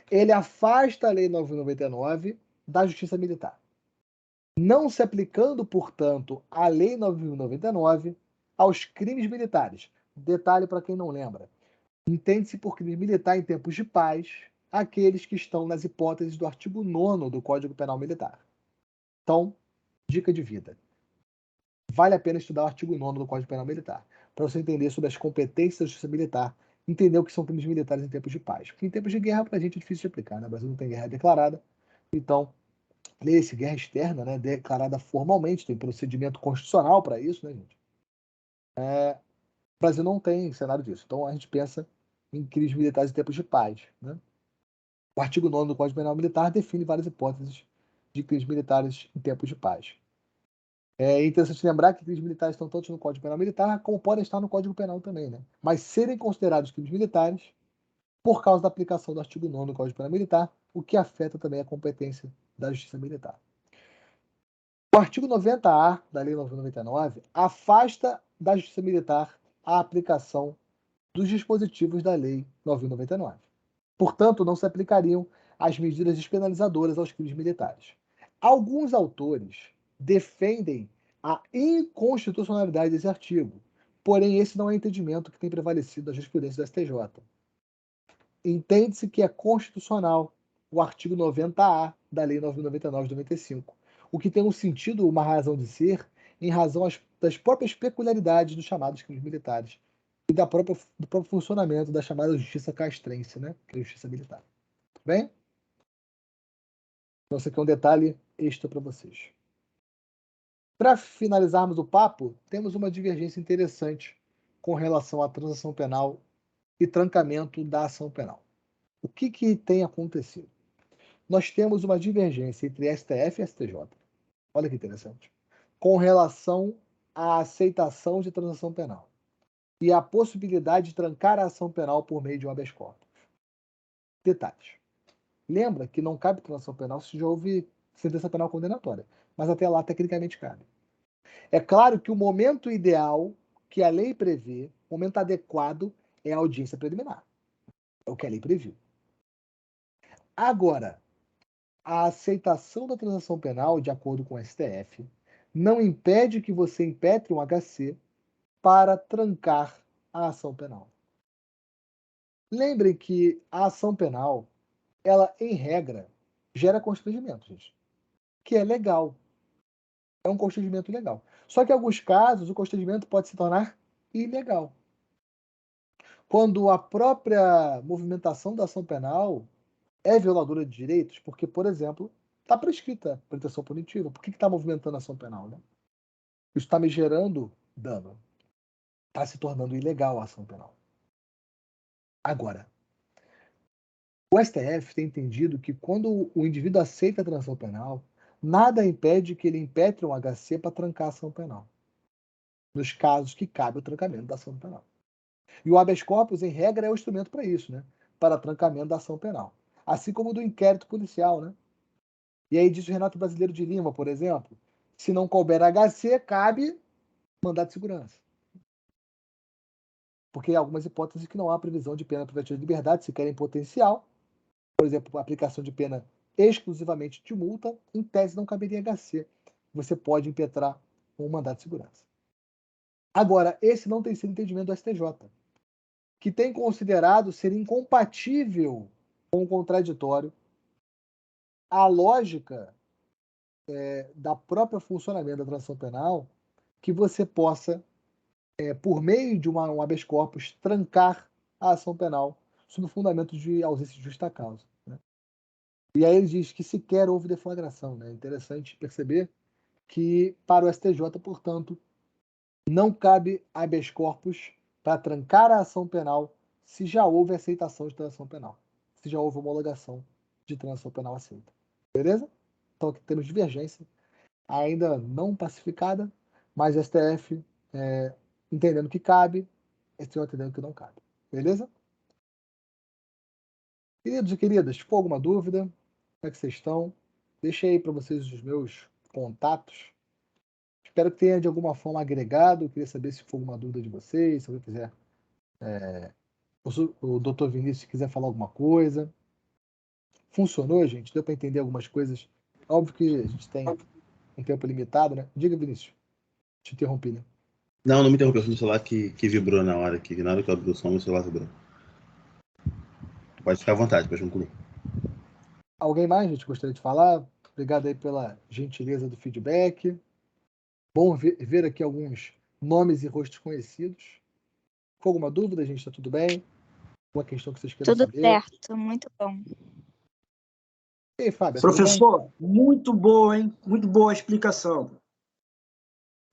Ele afasta a Lei 9.099 da Justiça Militar, não se aplicando, portanto, a Lei 9.099 aos crimes militares. Detalhe para quem não lembra. Entende-se por crime militar em tempos de paz aqueles que estão nas hipóteses do artigo 9º do Código Penal Militar. Então, dica de vida. Vale a pena estudar o artigo 9º do Código Penal Militar, para você entender sobre as competências da justiça militar, entender o que são crimes militares em tempos de paz. Porque em tempos de guerra, para a gente é difícil de aplicar, né? O Brasil não tem guerra declarada, então, lê-se guerra externa, né? Declarada formalmente, tem procedimento constitucional para isso, né, gente? O Brasil não tem cenário disso, então a gente pensa em crimes militares em tempos de paz, né? O artigo 9º do Código Penal Militar define várias hipóteses de crimes militares em tempos de paz. É interessante lembrar que crimes militares estão tanto no Código Penal Militar como podem estar no Código Penal também, né? Mas serem considerados crimes militares por causa da aplicação do artigo 9º do Código Penal Militar, o que afeta também a competência da Justiça Militar. O artigo 90A da Lei 9.099 afasta da Justiça Militar a aplicação dos dispositivos da Lei 9.099. Portanto, não se aplicariam as medidas despenalizadoras aos crimes militares. Alguns autores defendem a inconstitucionalidade desse artigo, porém esse não é o entendimento que tem prevalecido da jurisprudência do STJ. Entende-se que é constitucional o artigo 90A da Lei 9.099 de 95, o que tem um sentido, uma razão de ser, em razão das próprias peculiaridades dos chamados crimes militares e do próprio funcionamento da chamada justiça castrense, né? Que é a justiça militar. Tudo bem? Então, esse aqui é um detalhe extra para vocês. Para finalizarmos o papo, temos uma divergência interessante com relação à transação penal e trancamento da ação penal. O que tem acontecido? Nós temos uma divergência entre STF e STJ. Olha que interessante. Com relação à aceitação de transação penal e a possibilidade de trancar a ação penal por meio de um habeas corpus. Detalhes. Lembra que não cabe transação penal se já houve sentença penal condenatória, mas até lá tecnicamente cabe. É claro que o momento ideal que a lei prevê, o momento adequado, é a audiência preliminar. É o que a lei previu. Agora, a aceitação da transação penal, de acordo com o STF, não impede que você impetre um HC para trancar a ação penal. Lembrem que a ação penal, ela, em regra, gera constrangimento, gente, que é legal. É um constrangimento legal. Só que em alguns casos, o constrangimento pode se tornar ilegal. Quando a própria movimentação da ação penal é violadora de direitos, porque, por exemplo, está prescrita a pretensão punitiva. Por que está movimentando a ação penal, né? Isso está me gerando dano. Está se tornando ilegal a ação penal. Agora, o STF tem entendido que quando o indivíduo aceita a transação penal, nada impede que ele impetre um HC para trancar a ação penal, nos casos que cabe o trancamento da ação penal. E o habeas corpus, em regra, é o instrumento para isso, né? Para trancamento da ação penal. Assim como do inquérito policial, né? E aí diz o Renato Brasileiro de Lima, por exemplo, se não couber HC, cabe mandado de segurança. Porque há algumas hipóteses que não há previsão de pena privativa de liberdade, sequer em potencial. Por exemplo, a aplicação de pena exclusivamente de multa, em tese não caberia HC. Você pode impetrar um mandado de segurança. Agora, esse não tem sido entendimento do STJ, que tem considerado ser incompatível com o contraditório a lógica da própria funcionamento da transação penal, que você possa, por meio de um habeas corpus, trancar a ação penal sob o fundamento de ausência de justa causa. Né? E aí ele diz que sequer houve deflagração. Né? É interessante perceber que, para o STJ, portanto, não cabe habeas corpus para trancar a ação penal se já houve aceitação de transação penal, se já houve homologação de transação penal aceita. Beleza? Então aqui temos divergência, ainda não pacificada, mas STF entendendo que cabe, STJ entendendo que não cabe. Beleza? Queridos e queridas, ficou alguma dúvida? Como é que vocês estão? Deixei aí para vocês os meus contatos. Espero que tenha de alguma forma agregado. Eu queria saber se for alguma dúvida de vocês, se alguém quiser. O Dr. Vinícius quiser falar alguma coisa. Funcionou, gente? Deu para entender algumas coisas? Óbvio que a gente tem um tempo limitado, né? Diga, Vinícius. Te interrompi, né? Não me interrompeu. Foi o celular que vibrou na hora que eu abri o som, meu celular vibrou. Pode ficar à vontade, pode concluir. Alguém mais, gente, gostaria de falar? Obrigado aí pela gentileza do feedback. Bom ver aqui alguns nomes e rostos conhecidos. Com alguma dúvida, gente? Está tudo bem? Alguma questão que vocês queiram Tudo saber? certo, muito bom. E aí, Fábio, tudo bem? Professor, muito boa, hein? Muito boa a explicação.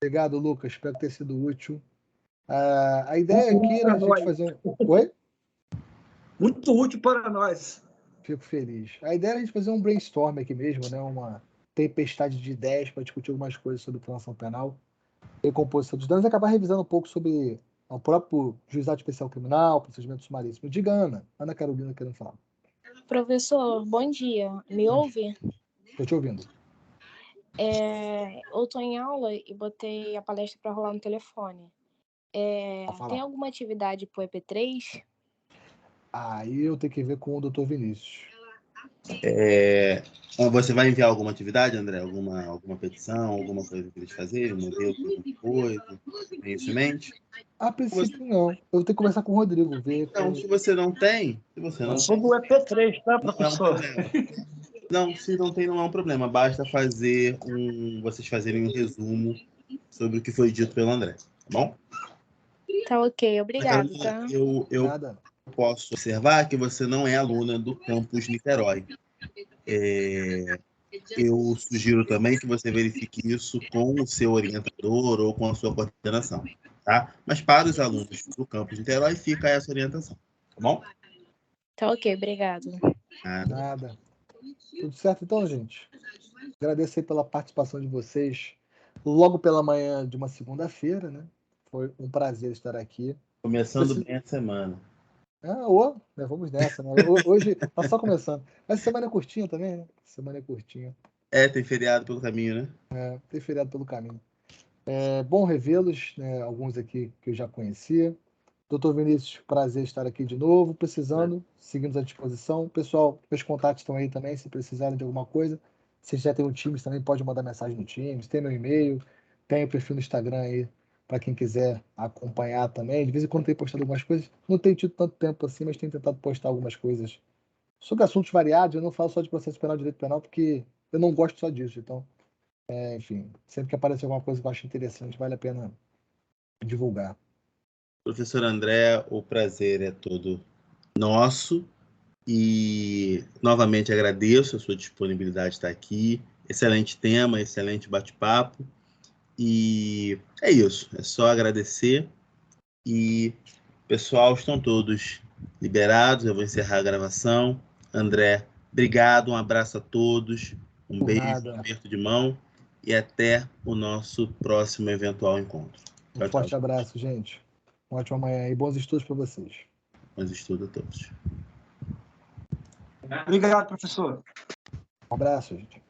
Obrigado, Lucas. Espero ter sido útil. A ideia aqui era a gente fazer um... Oi? Muito útil para nós. Fico feliz. A ideia era a gente fazer um brainstorm aqui mesmo, né? Uma tempestade de ideias para discutir algumas coisas sobre transação penal e composição dos danos e acabar revisando um pouco sobre o próprio juizado especial criminal, procedimento sumaríssimo. Diga, Ana. Ana Carolina querendo falar. Professor, bom dia. Me ouve? Estou te ouvindo. Eu estou em aula e botei a palestra para rolar no telefone. Tem alguma atividade para o EP3? Aí eu tenho que ver com o Dr. Vinícius. Você vai enviar alguma atividade, André? Alguma petição, alguma coisa que eles fazerem? Um modelo, alguma coisa? Tem isso em mente? A princípio, não. Eu vou ter que conversar com o Rodrigo, ver. Então, se você não tem... Eu sou do EP3, tá, professor? Não é um problema. Não, se não tem, não é um problema. Basta vocês fazerem um resumo sobre o que foi dito pelo André, tá bom? Tá ok, obrigado, tá? Eu Nada. posso observar que você não é aluna do campus Niterói. Eu sugiro também que você verifique isso com o seu orientador ou com a sua coordenação, tá? Mas para os alunos do campus Niterói, fica essa orientação, tá bom? Tá ok, obrigado. Nada. Tudo certo então, gente? Agradeço aí pela participação de vocês logo pela manhã de uma segunda-feira, né? Foi um prazer estar aqui. Começando bem a semana. Vamos nessa, né? Hoje tá só começando. Mas semana é curtinha também, né? Semana é curtinha. Tem feriado pelo caminho, né? Tem feriado pelo caminho. Bom revê-los, né? Alguns aqui que eu já conhecia. Doutor Vinícius, prazer estar aqui de novo. Precisando, seguimos à disposição. Pessoal, meus contatos estão aí também, se precisarem de alguma coisa. Se já tem o Teams também, pode mandar mensagem no Teams. Tem meu e-mail, tem o perfil no Instagram aí, para quem quiser acompanhar também. De vez em quando tem postado algumas coisas. Não tenho tido tanto tempo assim, mas tenho tentado postar algumas coisas sobre assuntos variados. Eu não falo só de processo penal e direito penal, porque eu não gosto só disso. Então, enfim, sempre que aparecer alguma coisa que eu acho interessante, vale a pena divulgar. Professor André, o prazer é todo nosso e novamente agradeço a sua disponibilidade de estar aqui. Excelente tema, excelente bate-papo e é isso, é só agradecer e pessoal, estão todos liberados, eu vou encerrar a gravação. André, obrigado, um abraço a todos, um beijo, um aperto de mão e até o nosso próximo eventual encontro. Um forte abraço, gente. Uma ótima manhã e bons estudos para vocês. Bons estudos a todos. Obrigado, professor. Um abraço, gente.